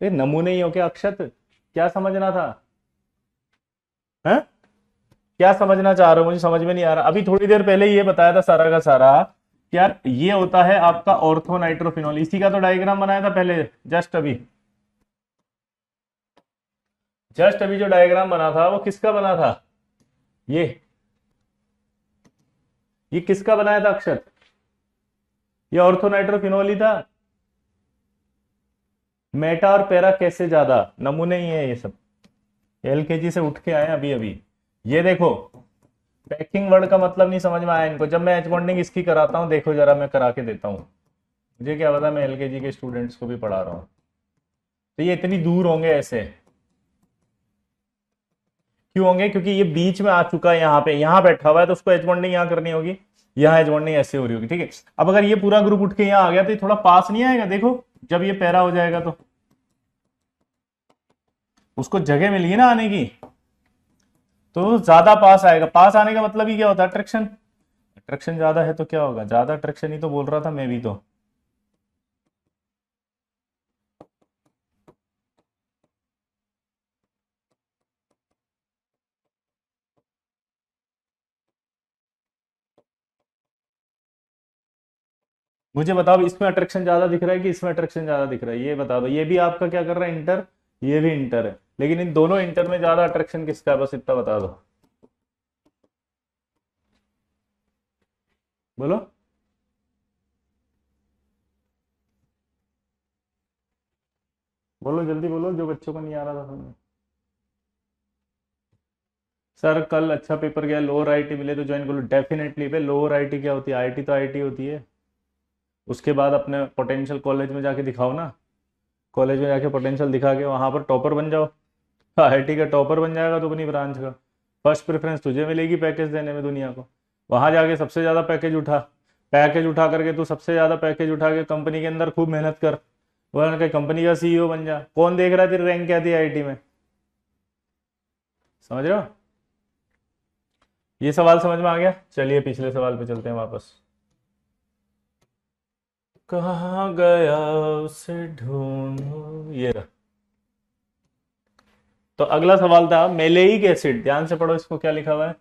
ये नमूने ही हो क्या अक्षत, क्या समझना था है? क्या समझना चाह रहे हो, मुझे समझ में नहीं आ रहा। अभी थोड़ी देर पहले ये बताया था सारा का सारा, यार ये होता है आपका ऑर्थो नाइट्रोफिनॉल, इसी का तो डायग्राम बनाया था पहले, जस्ट अभी, जस्ट अभी जो डायग्राम बना था वो किसका बना था, ये किसका बनाया था अक्षत, ये ऑर्थो नाइट्रोफिनॉल ही था। मेटा और पैरा कैसे ज्यादा, नमूने ही है ये सब, एलकेजी से उठ के आए अभी अभी। ये देखो, पैकिंग वर्ड का मतलब नहीं समझ में आया इनको, जब मैं एच बॉन्डिंग इसकी कराता हूँ, देखो जरा मैं करा के देता हूँ, मुझे क्या पता, मैं एलकेजी के स्टूडेंट्स को भी पढ़ा रहा हूँ। तो ये इतनी दूर होंगे ऐसे, क्यों होंगे, क्योंकि ये बीच में आ चुका है, यहाँ पे, यहाँ बैठा हुआ है, तो उसको एच बॉन्डिंग यहाँ करनी होगी, यहाँ एच बॉन्डिंग ऐसे हो रही होगी, ठीक है। अब अगर ये पूरा ग्रुप उठ के यहाँ आ गया तो ये थोड़ा पास नहीं आएगा, देखो जब ये पैरा हो जाएगा तो उसको जगह मिलेगी ना आने की, तो ज्यादा पास आएगा। पास आने का मतलब ही क्या होता है, अट्रैक्शन, अट्रैक्शन ज्यादा है तो क्या होगा, ज्यादा अट्रैक्शन ही तो बोल रहा था मैं भी। तो मुझे बताओ, इसमें अट्रैक्शन ज्यादा दिख रहा है कि इसमें अट्रैक्शन ज्यादा दिख रहा है, ये बता दो। ये भी आपका क्या कर रहा है, इंटर, ये भी इंटर है, लेकिन इन दोनों इंटर में ज्यादा अट्रैक्शन किसका है, बस इतना बता दो, बोलो। बोलो जल्दी बोलो, जो बच्चों को नहीं आ रहा था समझ। सर कल अच्छा पेपर गया, लोअर आईटी मिले तो ज्वाइन करो, डेफिनेटली। पे लोअर आईटी क्या होती है, आईटी तो आईटी होती है। उसके बाद अपने पोटेंशियल कॉलेज में जाके दिखाओ ना, कॉलेज में जाके पोटेंशियल दिखा के वहां पर टॉपर बन जाओ, आईआईटी का टॉपर बन जाएगा तो अपनी ब्रांच का, फर्स्ट प्रेफरेंस तुझे मिलेगी पैकेज देने में दुनिया को। वहां जाके सबसे ज्यादा पैकेज उठा, पैकेज उठा करके तू सबसे ज्यादा पैकेज उठा के कंपनी के अंदर खूब मेहनत कर, वरना के कंपनी का सीईओ बन जा। कौन देख रहा है तेरी रैंक क्या थी आईटी में, समझ रहे हो? ये सवाल समझ में आ गया? चलिए पिछले सवाल पे चलते हैं वापस। कहाँ गया उसे ढूंढो, ये रहा। तो अगला सवाल था मेलेइक एसिड, ध्यान से पढ़ो इसको, क्या लिखा हुआ है,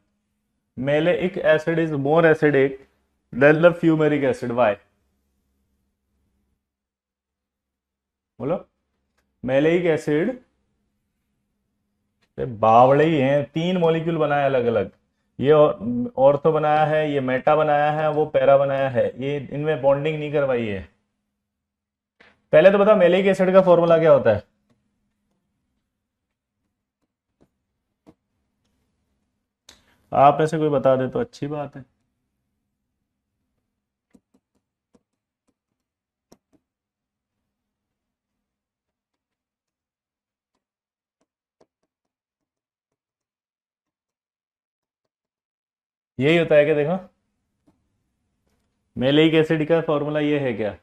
maleic acid is more acidic than the fumaric acid, why? बोलो। मेलेइक एसिड, बावड़े ही हैं, तीन मॉलिक्यूल बनाया अलग अलग, ये ऑर्थो बनाया है, ये मेटा बनाया है, वो पैरा बनाया है, ये इनमें बॉन्डिंग नहीं करवाई है। पहले तो बताओ मेलेइक एसिड का फॉर्मूला क्या होता है, आप में से कोई बता दे तो अच्छी बात है। यही होता है क्या, देखो मेलेइक एसिड का फॉर्मूला ये है क्या,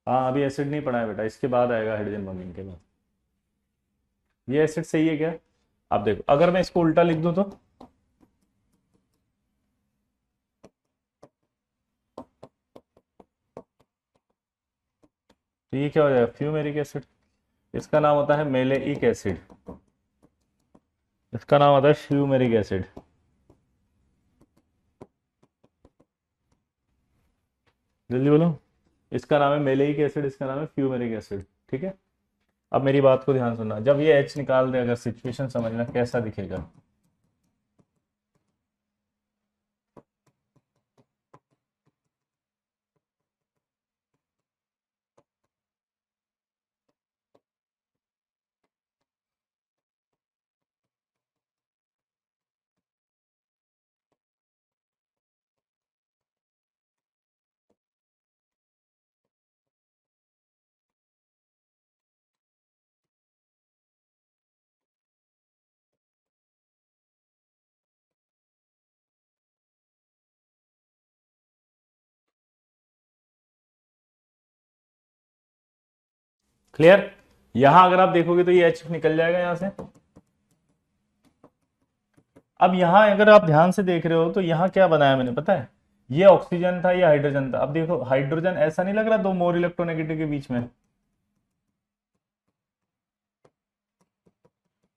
हाँ अभी एसिड नहीं पढ़ा है बेटा, इसके बाद आएगा हाइड्रोजन बॉन्डिंग के बाद। ये एसिड सही है क्या? अब देखो अगर मैं इसको उल्टा लिख दूं तो ये क्या हो जाएगा, फ्यूमेरिक एसिड। इसका नाम होता है मेलेइक एसिड, इसका नाम होता है फ्यूमेरिक एसिड। जल्दी बोलो। इसका नाम है मेलेइक एसिड, इसका नाम है फ्यूमेरिक एसिड। ठीक है, अब मेरी बात को ध्यान सुनना। जब ये H निकाल दे, अगर सिचुएशन समझना कैसा दिखेगा। क्लियर? यहां अगर आप देखोगे तो ये H निकल जाएगा यहां से। अब यहां अगर आप ध्यान से देख रहे हो तो यहां क्या बनाया मैंने पता है? ये ऑक्सीजन था, ये हाइड्रोजन था। अब देखो हाइड्रोजन ऐसा नहीं लग रहा दो मोर इलेक्ट्रोनेगेटिव के बीच में,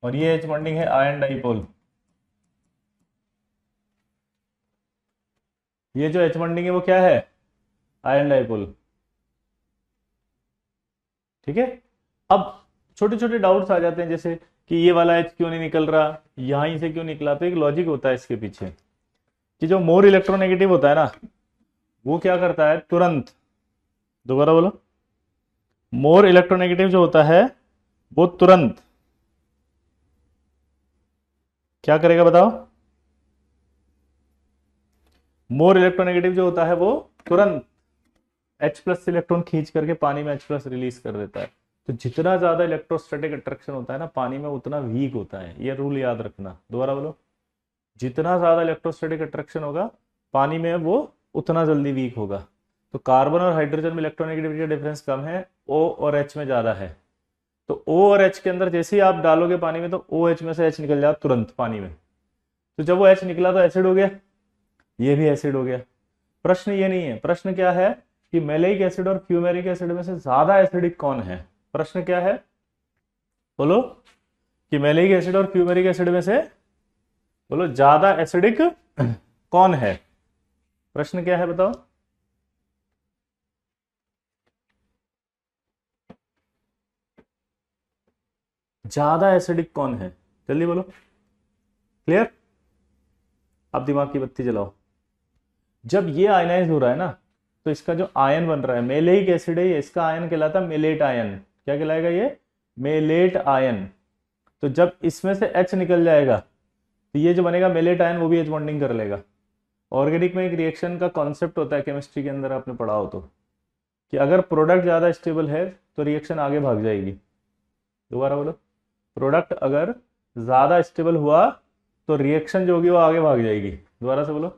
और ये H बॉन्डिंग है आयन डाइपोल। ये जो H बॉन्डिंग है वो क्या है? Ion dipole. ठीक है, अब छोटे छोटे डाउट्स आ जाते हैं, जैसे कि ये वाला H क्यों नहीं निकल रहा, यहीं से क्यों निकला। तो एक लॉजिक होता है इसके पीछे कि जो मोर इलेक्ट्रोनेगेटिव होता है ना, वो क्या करता है तुरंत, दोबारा बोलो, मोर इलेक्ट्रोनेगेटिव जो होता है वो तुरंत क्या करेगा बताओ? मोर इलेक्ट्रोनेगेटिव जो होता है वो तुरंत H प्लस इलेक्ट्रॉन खींच करके पानी में H प्लस रिलीज कर देता है। तो जितना ज्यादा इलेक्ट्रोस्टैटिक अट्रैक्शन होता है ना पानी में, उतना वीक होता है। ये रूल याद रखना। दोबारा बोलो, जितना ज्यादा इलेक्ट्रोस्टैटिक अट्रैक्शन होगा पानी में, वो उतना जल्दी वीक होगा। तो कार्बन और हाइड्रोजन में इलेक्ट्रोनेगेटिविटी का डिफरेंस कम है, O और H में ज्यादा है। तो O और H के अंदर जैसे ही आप डालोगे पानी में, तो OH में से H निकल जाए तुरंत पानी में। तो जब वो H निकला तो एसिड हो गया, ये भी एसिड हो गया। प्रश्न ये नहीं है, प्रश्न क्या है कि मेलेइक एसिड और फ्यूमेरिक एसिड में से ज्यादा एसिडिक कौन है। प्रश्न क्या है बोलो, कि मेलेइक एसिड और फ्यूमेरिक एसिड में से बोलो ज्यादा एसिडिक कौन है। प्रश्न क्या है बताओ? ज्यादा एसिडिक कौन है, जल्दी बोलो। क्लियर? अब दिमाग की बत्ती जलाओ। जब ये आयनाइज हो रहा है ना, तो इसका जो आयन बन रहा है मेलेइक एसिड है, इसका आयन कहलाता है मेलेट आयन। क्या कहलाएगा ये? Malate ion. तो जब इसमें से H निकल जाएगा तो ये जो बनेगा मेलेट आयन, वो भी H बॉन्डिंग कर लेगा। ऑर्गेनिक में एक रिएक्शन का कॉन्सेप्ट होता है, केमिस्ट्री के अंदर आपने पढ़ा हो तो, कि अगर प्रोडक्ट ज्यादा स्टेबल है तो रिएक्शन आगे भाग जाएगी। दोबारा बोलो, प्रोडक्ट अगर ज्यादा स्टेबल हुआ तो रिएक्शन जो होगी वो आगे भाग जाएगी। दोबारा से बोलो,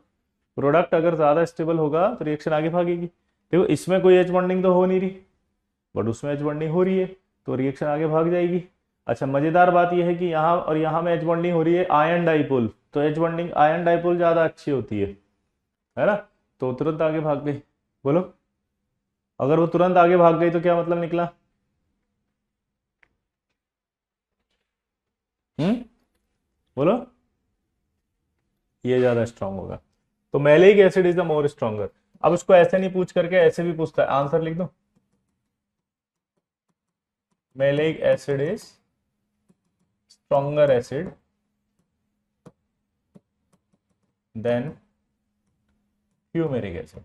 प्रोडक्ट अगर ज्यादा स्टेबल होगा तो रिएक्शन आगे भागेगी। देखो इसमें कोई H बॉन्डिंग तो हो नहीं रही, बट उसमें H बॉन्डिंग हो रही है, तो रिएक्शन आगे भाग जाएगी। अच्छा, मजेदार बात यह है कि यहाँ और यहाँ में H बॉन्डिंग हो रही है आयन डाइपोल, तो H बॉन्डिंग आयन डाइपोल ज्यादा अच्छी होती है ना? तो तुरंत आगे भाग गई। बोलो, अगर वो तुरंत आगे भाग गई तो क्या मतलब निकला? बोलो, ये ज्यादा स्ट्रांग होगा। तो maleic acid is the more stronger. अब उसको ऐसे नहीं पूछ करके ऐसे भी पूछता है, आंसर लिख दो। Maleic acid is stronger acid than fumaric acid.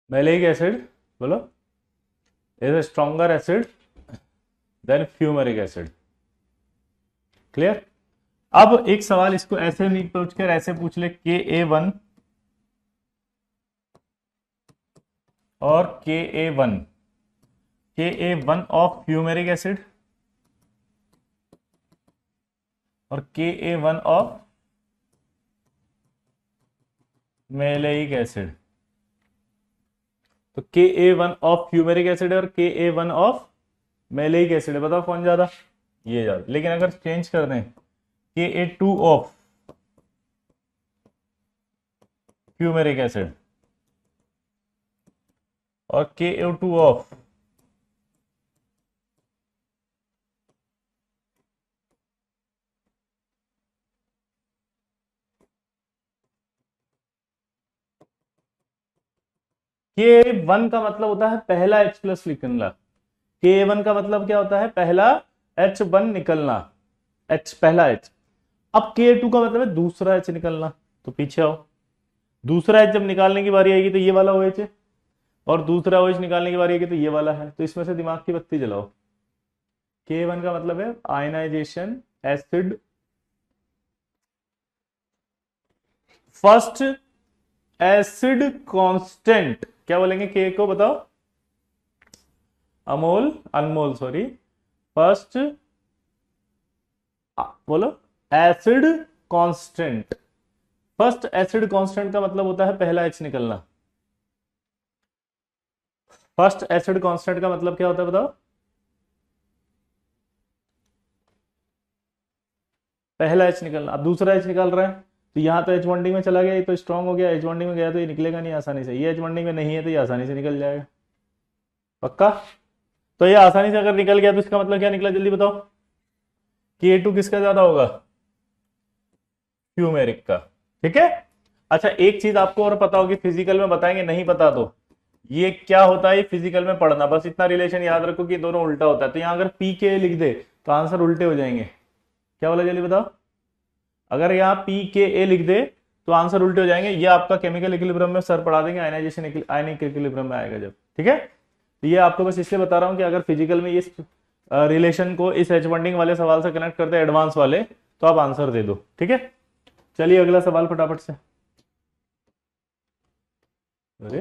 Maleic acid बोलो is a stronger acid than fumaric acid। Clear? अब एक सवाल इसको ऐसे नहीं पूछ कर ऐसे पूछ ले, Ka1 और Ka1, Ka1 of fumaric acid और Ka1 ऑफ मेलेइक एसिड। तो Ka1 ऑफ फ्यूमेरिक एसिड और Ka1 ऑफ मेलेइक एसिड, बताओ कौन ज्यादा? ये ज्यादा। लेकिन अगर चेंज कर दें Ka2 ऑफ फ्यूमेरिक एसिड, और KO2 ऑफ K1 का मतलब होता है पहला H प्लस निकलना। K1 का मतलब क्या होता है? पहला H1 निकलना, H पहला H। अब K2 का मतलब है दूसरा H निकलना। तो पीछे आओ, दूसरा H जब निकालने की बारी आएगी तो ये वाला OH है, और दूसरा OH निकालने की बारी आएगी तो ये वाला है। तो इसमें से दिमाग की बत्ती जलाओ। K1 का मतलब है ionisation acid, first acid constant. क्या बोलेंगे K को? बताओ। अनमोल सॉरी, फर्स्ट बोलो acid constant. First acid constant का मतलब होता है पहला H निकलना। फर्स्ट एसिड कांस्टेंट का मतलब क्या होता है? बताओ। पहला H निकलना। अब दूसरा H निकल रहा है तो यहां तो H बॉन्डिंग में चला गया, ये तो स्ट्रांग हो गया। H बॉन्डिंग में गया तो ये निकलेगा नहीं आसानी से। ये H बॉन्डिंग में नहीं है तो ये आसानी से निकल जाएगा। पक्का? तो ये आसानी से अगर निकल गया तो इसका मतलब क्या निकला? जल्दी बताओ। K2 किसका ज्यादा होगा? फ्यूमेरिक का। ठीक है। अच्छा, एक चीज आपको और पता होगी, फिजिकल में बताएंगे, नहीं पता तो ये क्या होता है, ये फिजिकल में पढ़ना। बस इतना रिलेशन याद रखो कि दोनों उल्टा होता है। तो यहां अगर पी के लिख दे तो आंसर उल्टे हो जाएंगे। क्या बोला? जल्दी बताओ। अगर यहाँ पी के ए लिख दे तो आंसर उल्टे हो जाएंगे। ये आपका केमिकल इक्विलिब्रियम में सर पढ़ा देंगे, आयनाइजेशन आयनिक इक्विलिब्रियम में आएगा जब। ठीक है। तो ये आपको बस इसलिए बता रहा हूं कि अगर फिजिकल में इस रिलेशन को इस एच बॉन्डिंग वाले सवाल से कनेक्ट करते हैं एडवांस वाले, तो आप आंसर दे दो। ठीक है। चलिए अगला सवाल फटाफट से। अरे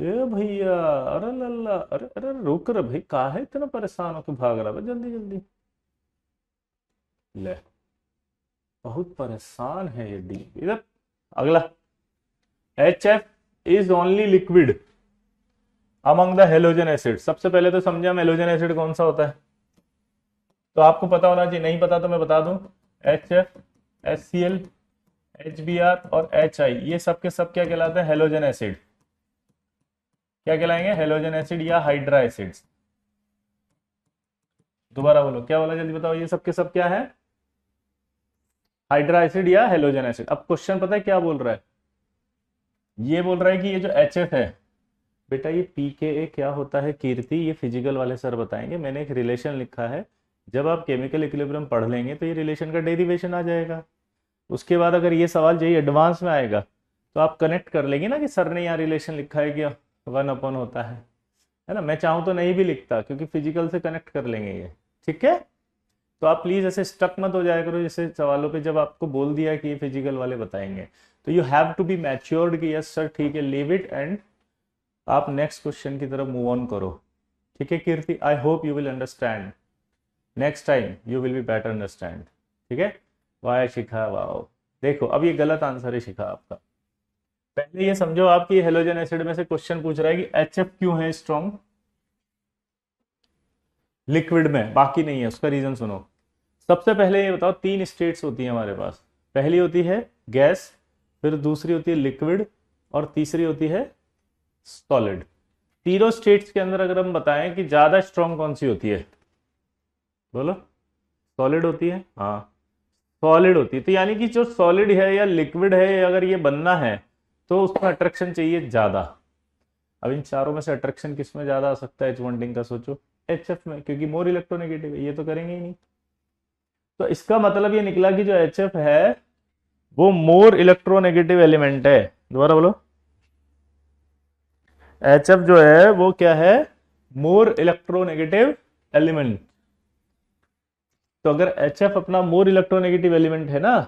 ए भैया, अरे लल्ला, अरे अरे रुक रहे भाई, कहा है इतना परेशान होकर भाग रहा है? जल्दी जल्दी ले, बहुत परेशान है ये डी। इधर अगला, H F is only liquid among the halogen acid. सबसे पहले तो समझे हम हेलोजन एसिड कौन सा होता है, तो आपको पता होना चाहिए। नहीं पता तो मैं बता दूं, H F, H C L, H B R और एच आई, ये सब के सब क्या कहलाते हैं? Halogen acid. क्या कहलाएंगे? हेलोजन एसिड या हाइड्रा एसिड्स। दोबारा बोलो, क्या बोला? जल्दी बताओ। ये सब के सब क्या है? हाइड्रा एसिड या हेलोजन एसिड। अब क्वेश्चन पता है क्या बोल रहा है? ये बोल रहा है कि ये जो एच एफ है बेटा, ये पी के ए क्या होता है कीर्ति? ये फिजिकल वाले सर बताएंगे। मैंने एक रिलेशन लिखा है, जब आप केमिकल इक्विलिब्रियम पढ़ लेंगे तो ये रिलेशन का डेरिवेशन आ जाएगा। उसके बाद अगर ये सवाल यही एडवांस में आएगा तो आप कनेक्ट कर लेंगे ना कि सर ने यहाँ रिलेशन लिखा है कि 1 होता है ना। मैं चाहूँ तो नहीं भी लिखता, क्योंकि फिजिकल से कनेक्ट कर लेंगे ये। ठीक है। तो आप प्लीज ऐसे स्टक मत हो जाया करो जैसे सवालों पे, जब आपको बोल दिया कि ये फिजिकल वाले बताएंगे तो you have to be matured कि यस सर ठीक है, लीव इट एंड आप नेक्स्ट क्वेश्चन की तरफ मूव ऑन करो। ठीक है Kirti, I hope you will understand. Next time you will be better understand. ठीक है। वाह शिखा, वाह। देखो अब ये गलत आंसर है शिखा आपका। पहले ये समझो आपकी हेलोजन एसिड में से क्वेश्चन पूछ रहा है कि एच एफ क्यों है स्ट्रॉन्ग लिक्विड में, बाकी नहीं है। उसका रीजन सुनो। सबसे पहले ये बताओ, 3 स्टेट्स होती है हमारे पास। पहली होती है गैस, फिर दूसरी होती है लिक्विड, और तीसरी होती है सॉलिड। तीनों स्टेट्स के अंदर अगर हम बताएं कि ज्यादा स्ट्रॉन्ग कौन सी होती है, बोलो। सॉलिड होती है। हाँ, सॉलिड होती है। तो यानी कि जो सॉलिड है या लिक्विड है, अगर ये बनना है तो उसमें अट्रैक्शन चाहिए ज्यादा। अब इन चारों में से अट्रैक्शन किस में ज्यादा आ सकता है एच बॉन्डिंग का? सोचो। एच एफ में, क्योंकि मोर इलेक्ट्रोनेगेटिव है। ये तो करेंगे ही नहीं। तो इसका मतलब ये निकला कि जो एच एफ है वो मोर इलेक्ट्रोनेगेटिव एलिमेंट है। दोबारा बोलो। एच एफ जो है वो क्या है? More electronegative element. तो अगर एच एफ अपना मोर इलेक्ट्रोनेगेटिव एलिमेंट है ना,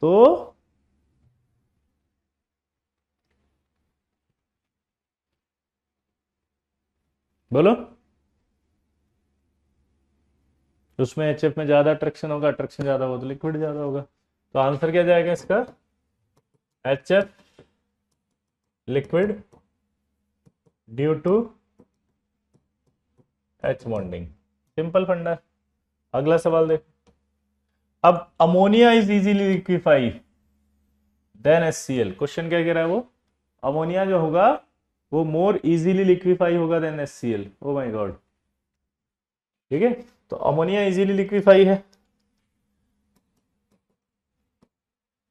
तो बोलो, उसमें एच एफ में ज्यादा अट्रैक्शन होगा। अट्रैक्शन ज्यादा होगा तो लिक्विड ज्यादा होगा। तो आंसर क्या जाएगा इसका? H F liquid due to H bonding. Simple फंडा। अगला सवाल देख। अब ammonia is easily liquefy than HCl। Question क्या कह रहा है वो? अमोनिया जो होगा वो मोर इजीली लिक्विफाई होगा than HCl। Oh my God, ठीक है। तो अमोनिया इजीली लिक्विफाई है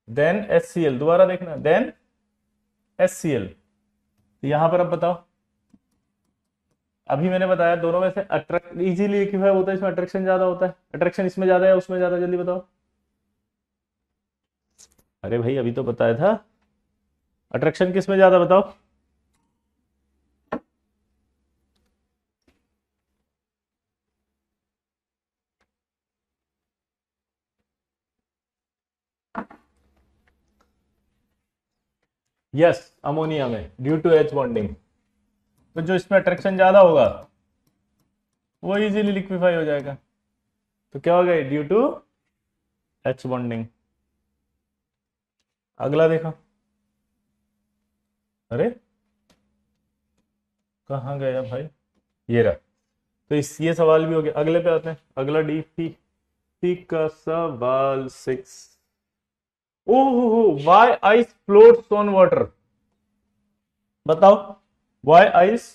देन HCl, दोबारा देखना देन HCl। तो यहां पर अब बताओ, अभी मैंने बताया दोनों में से अट्रैक्ट इजीली लिक्विफाई होता है, इसमें अट्रैक्शन ज्यादा होता है, अट्रैक्शन इसमें ज्यादा है उसमें ज्यादा, जल्दी बताओ। अरे भाई अभी तो बताया था, अट्रैक्शन किस में ज्यादा बताओ। यस, अमोनिया में ड्यू टू H बॉन्डिंग। तो जो इसमें अट्रैक्शन ज्यादा होगा वो इजीली लिक्विफाई हो जाएगा। तो क्या हो गया, ड्यू टू H बॉन्डिंग। अगला देखो, अरे कहाँ गया भाई, ये रहा। तो इस ये सवाल भी हो गया, अगले पे आते हैं। अगला डीपी का सवाल 6। Oh, why ice floats on water. बताओ, why ice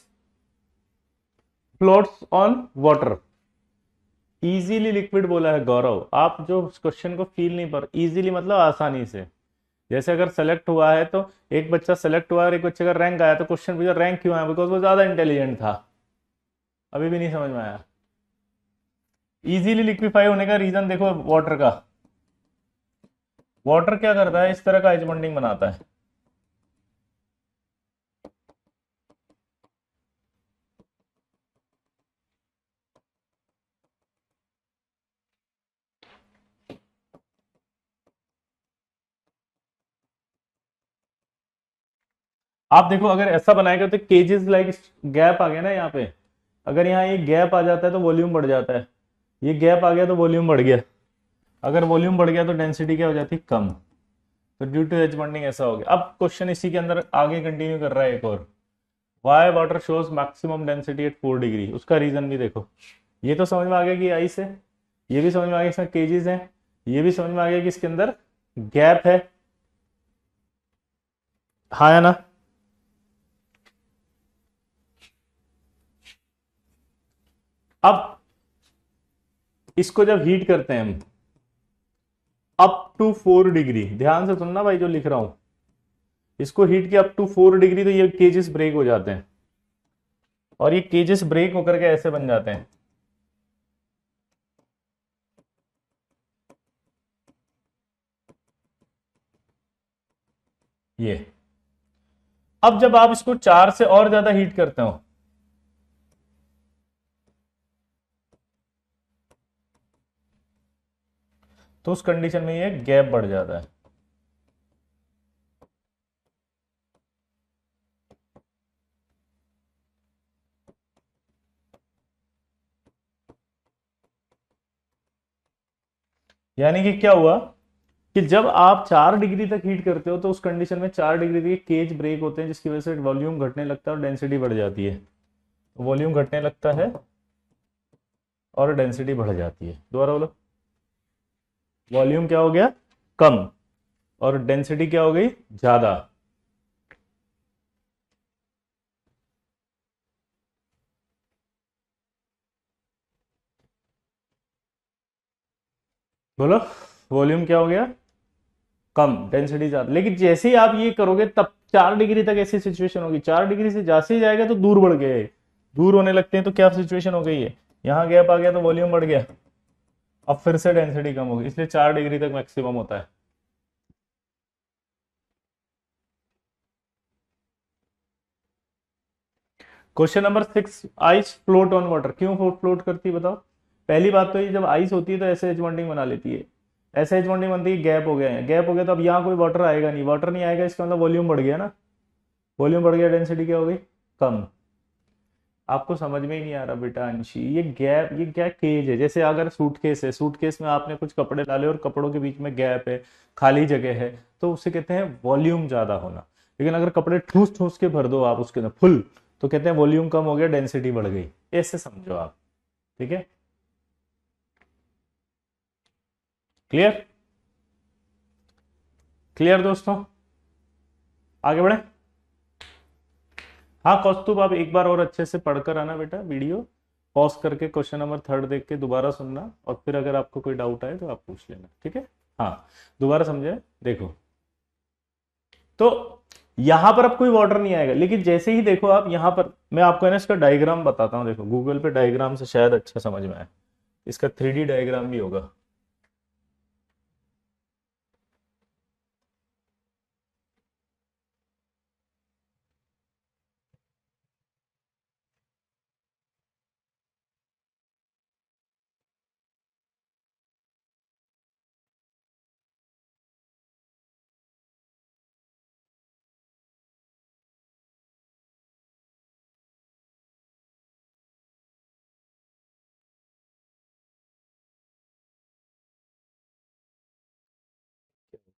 floats on water. Easily liquid बोला है गौरव, आप जो क्वेश्चन को फील नहीं पर, इजीली मतलब आसानी से। जैसे अगर सेलेक्ट हुआ है तो एक बच्चा सेलेक्ट हुआ और एक बच्चे का रैंक आया, तो क्वेश्चन पूछा रैंक क्यों आया, बिकॉज वो ज्यादा इंटेलिजेंट था। अभी भी नहीं समझ में आया। इजीली लिक्विफाई होने का रीजन देखो, वाटर का। वाटर क्या करता है, इस तरह का एज बॉन्डिंग बनाता है। आप देखो, अगर ऐसा बनाएगा तो केजेस लाइक गैप आ गया ना यहाँ पे। अगर यहाँ ये गैप आ जाता है तो वॉल्यूम बढ़ जाता है, ये गैप आ गया तो वॉल्यूम बढ़ गया। अगर वॉल्यूम बढ़ गया तो डेंसिटी क्या हो जाती है, कम। तो ड्यू टू एच बॉन्डिंग ऐसा हो गया। अब क्वेश्चन इसी के अंदर आगे कंटिन्यू कर रहा है एक और, Y water shows maximum density at 4 degree. उसका रीजन भी देखो। ये तो समझ में आ गया कि आइस है, ये भी समझ में आ गया इसमें केजेस है, ये भी समझ में आ गया कि इसके अंदर गैप है। हाँ या ना। अब इसको जब हीट करते हैं हम अप टू 4 डिग्री, ध्यान से सुनना भाई जो लिख रहा हूं, इसको हीट के अप टू 4 डिग्री, तो ये केजेस ब्रेक हो जाते हैं, और ये केजेस ब्रेक होकर के ऐसे बन जाते हैं। ये अब जब आप इसको 4 से और ज्यादा हीट करते हो, तो उस कंडीशन में ये गैप बढ़ जाता है। यानी कि क्या हुआ कि जब आप 4 डिग्री तक हीट करते हो तो उस कंडीशन में 4 डिग्री के केज ब्रेक होते हैं, जिसकी वजह से वॉल्यूम घटने लगता है और डेंसिटी बढ़ जाती है। वॉल्यूम घटने लगता है और डेंसिटी बढ़ जाती है। दोबारा बोलो, वॉल्यूम क्या हो गया, कम, और डेंसिटी क्या हो गई, ज्यादा। बोलो, वॉल्यूम क्या हो गया, कम, डेंसिटी ज्यादा। लेकिन जैसे ही आप ये करोगे तब 4 डिग्री तक ऐसी सिचुएशन होगी, 4 डिग्री से जैसे ही जाएगा तो दूर बढ़ गए, दूर होने लगते हैं, तो क्या सिचुएशन हो गई है, यहां गैप आ गया तो वॉल्यूम बढ़ गया, अब फिर से डेंसिटी कम होगी, इसलिए 4 डिग्री तक मैक्सिमम होता है। Question number 6, ice float on water. क्यों फ्लोट करती है बताओ। पहली बात तो ये, जब आइस होती है तो ऐसे एच बॉन्डिंग बना लेती है, ऐसे एच बॉन्डिंग बनती है, गैप हो गया है, गैप हो गया तो अब यहाँ कोई वाटर आएगा नहीं, वाटर नहीं आएगा इसका मतलब वॉल्यूम बढ़ गया ना, वॉल्यूम बढ़ गया, डेंसिटी क्या हो गई, कम। आपको समझ में ही नहीं आ रहा बेटा अंशी, ये गैप, ये क्या केज है। जैसे अगर सूटकेस है, सूटकेस में आपने कुछ कपड़े डाले और कपड़ों के बीच में गैप है, खाली जगह है, तो उसे कहते हैं वॉल्यूम ज्यादा होना। लेकिन अगर कपड़े ठूस ठूस के भर दो आप उसके अंदर फुल, तो कहते हैं वॉल्यूम कम हो गया, डेंसिटी बढ़ गई। ऐसे समझो आप, ठीक है। क्लियर, क्लियर दोस्तों, आगे बढ़े। हाँ कौस्तुभ, आप एक बार और अच्छे से पढ़कर आना बेटा, वीडियो पॉज करके क्वेश्चन नंबर 3 देख के दोबारा सुनना, और फिर अगर आपको कोई डाउट आए तो आप पूछ लेना, ठीक है। हाँ दोबारा समझे, देखो तो यहां पर अब कोई वाटर नहीं आएगा, लेकिन जैसे ही देखो आप यहां पर, मैं आपको है ना इसका डायग्राम बताता हूँ, देखो गूगल पे डायग्राम से शायद अच्छा समझ में आए, इसका 3D डायग्राम भी होगा।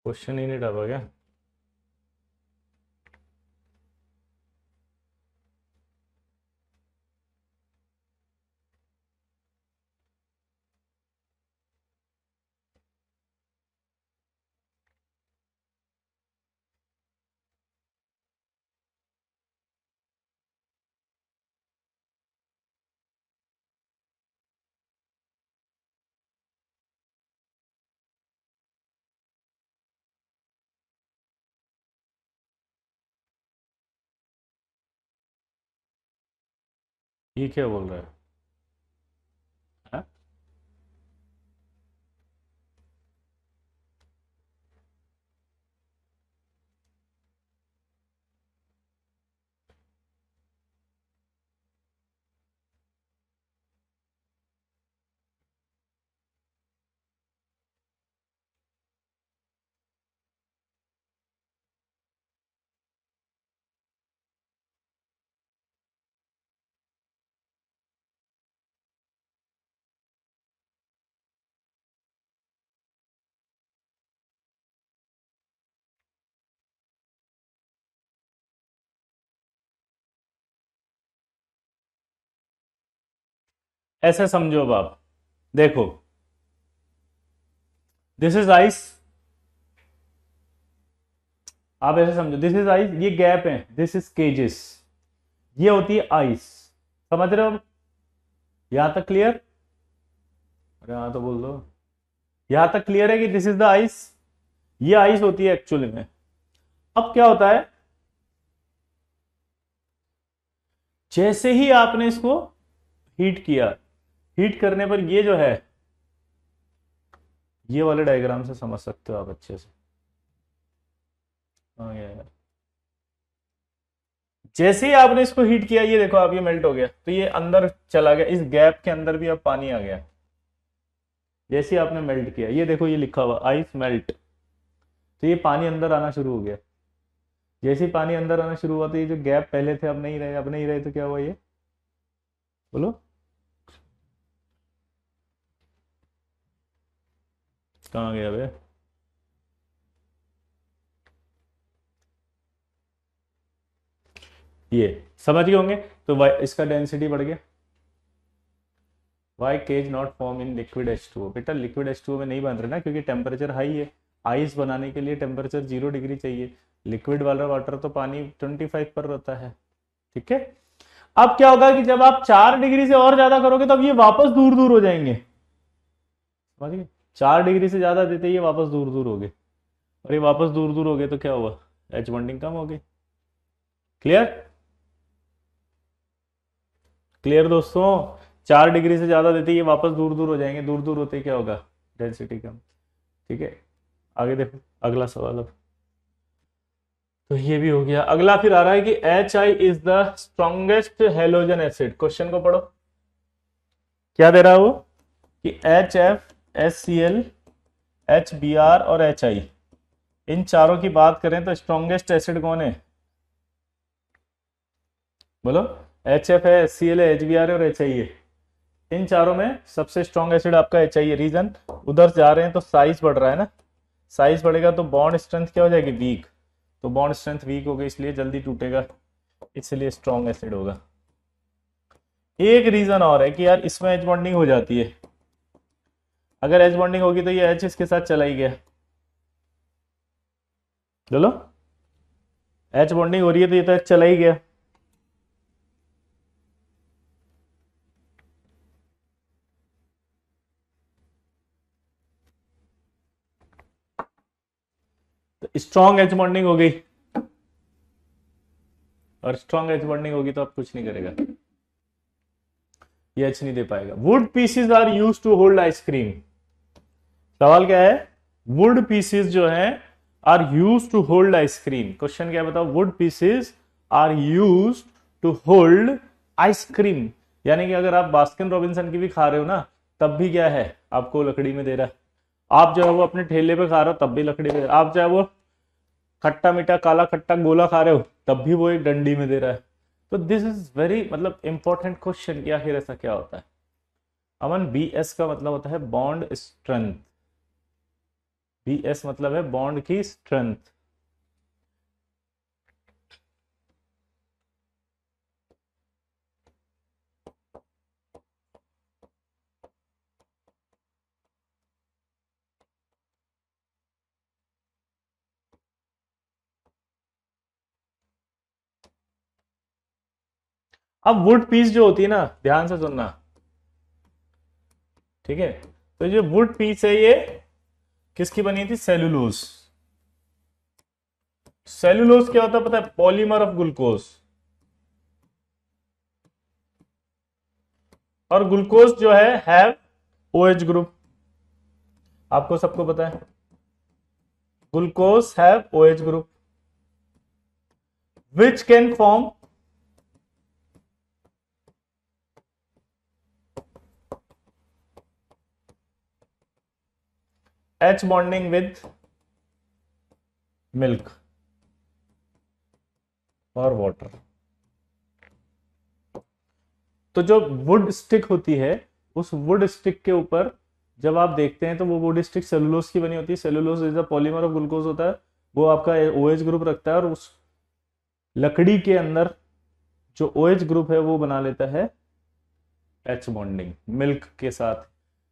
क्वेश्चन ही नहीं डाला क्या? ये क्या बोल रहा है? हाँ? ऐसे समझो अब आप, देखो दिस इज आइस, आप ऐसे समझो दिस इज आइस, ये गैप है, दिस इज केजेस, ये होती है आइस, समझ रहे हो अब? यहां तक क्लियर? अरे हाँ तो बोल दो, यहां तक क्लियर है कि दिस इज द आइस, ये आइस होती है एक्चुअली में। अब क्या होता है, जैसे ही आपने इसको हीट किया, हीट करने पर ये जो है, ये वाले डायग्राम से समझ सकते हो आप अच्छे से। हाँ यार, जैसे ही आपने इसको हीट किया, ये देखो आप, ये मेल्ट हो गया, तो ये अंदर चला गया, इस गैप के अंदर भी अब पानी आ गया। जैसे ही आपने मेल्ट किया, ये देखो ये लिखा हुआ आइस मेल्ट, तो ये पानी अंदर आना शुरू हो गया। जैसे ही पानी अंदर आना शुरू हुआ, तो ये जो गैप पहले थे अब नहीं रहे, अब नहीं रहे, तो क्या हुआ ये बोलो? कहाँ गया बे? ये समझ गए होंगे, तो इसका डेंसिटी बढ़ गया। Why cage not form in liquid H2O, बेटा लिक्विड H2O में नहीं बन रहे ना, क्योंकि टेम्परेचर हाई है, आइस बनाने के लिए टेम्परेचर 0 डिग्री चाहिए, लिक्विड वाला वाटर तो पानी 25 पर रहता है, ठीक है। अब क्या होगा कि जब आप 4 डिग्री से और ज्यादा करोगे, तब ये वापस दूर दूर हो जाएंगे, समझ गए? 4 डिग्री से ज्यादा देते ये वापस दूर दूर हो गए, और ये वापस दूर दूर हो गए, तो क्या हुआ, एच बॉन्डिंग कम हो गई। क्लियर? क्लियर दोस्तों? 4 डिग्री से ज्यादा देते ये वापस दूर दूर हो जाएंगे, दूर दूर होते क्या होगा, डेंसिटी कम, ठीक है। आगे देखो अगला सवाल अब, तो ये भी हो गया। अगला फिर आ रहा है कि HI is the strongest halogen acid, question को पढ़ो, क्या दे रहा है वो, कि HF, HCl, HBr और HI, इन चारों की बात करें तो स्ट्रॉन्गेस्ट एसिड कौन है, बोलो? HF है, HCl है, HBr है और HI है। इन चारों में सबसे स्ट्रॉन्ग एसिड आपका HI है। रीजन, उधर जा रहे हैं तो साइज बढ़ रहा है ना, साइज बढ़ेगा तो बॉन्ड स्ट्रेंथ क्या हो जाएगी, वीक, तो बॉन्ड स्ट्रेंथ वीक हो गई, इसलिए जल्दी टूटेगा, इसलिए स्ट्रॉन्ग एसिड होगा। एक रीजन और है कि यार इसमें एच बॉन्डिंग हो जाती है, अगर एच बॉन्डिंग होगी तो ये एच इसके साथ चला ही गया, चलो एच बॉन्डिंग हो रही है तो ये तो एच चला ही गया, तो स्ट्रॉन्ग एच बॉन्डिंग हो गई, और स्ट्रॉन्ग एच बॉन्डिंग होगी तो आप कुछ नहीं करेगा, ये एच नहीं दे पाएगा। Wood pieces are use to hold ice cream. सवाल क्या है, वुड पीसेस जो है are use to hold ice cream. Question क्या है बताओ, wood pieces are use to hold ice cream. यानी कि अगर आप बास्किन रॉबिन्सन की भी खा रहे हो ना, तब भी क्या है, आपको लकड़ी में दे रहा है। आप जो है वो अपने ठेले पे खा रहे हो, तब भी लकड़ी में दे रहा है। आप चाहे वो खट्टा मीठा काला खट्टा गोला खा रहे हो, तब भी वो एक डंडी में दे रहा है। तो दिस इज वेरी मतलब इंपॉर्टेंट क्वेश्चन कि आखिर ऐसा क्या होता है। अमन, बी एस का मतलब होता है बॉन्ड स्ट्रेंथ। बी एस मतलब है बॉन्ड की स्ट्रेंथ। अब वुड पीस जो होती है ना, ध्यान से सुनना, ठीक है। तो जो वुड पीस है ये किसकी बनी थी, सेलुलोज। सेलुलोज क्या होता है पता है, पॉलीमर ऑफ ग्लूकोज। और ग्लूकोज जो है हैव ओएच ग्रुप, आपको सबको पता है। Glucose have OH group which can form H bonding with milk और वाटर। तो जो वुड स्टिक होती है, उस वुड स्टिक के ऊपर जब आप देखते हैं तो वो वुड स्टिक सेलुलोज की बनी होती है। Cellulose is a polymer of glucose होता है, वो आपका ओएच ग्रुप रखता है, और उस लकड़ी के अंदर जो OH ग्रुप है वो बना लेता है एच बॉन्डिंग मिल्क के साथ,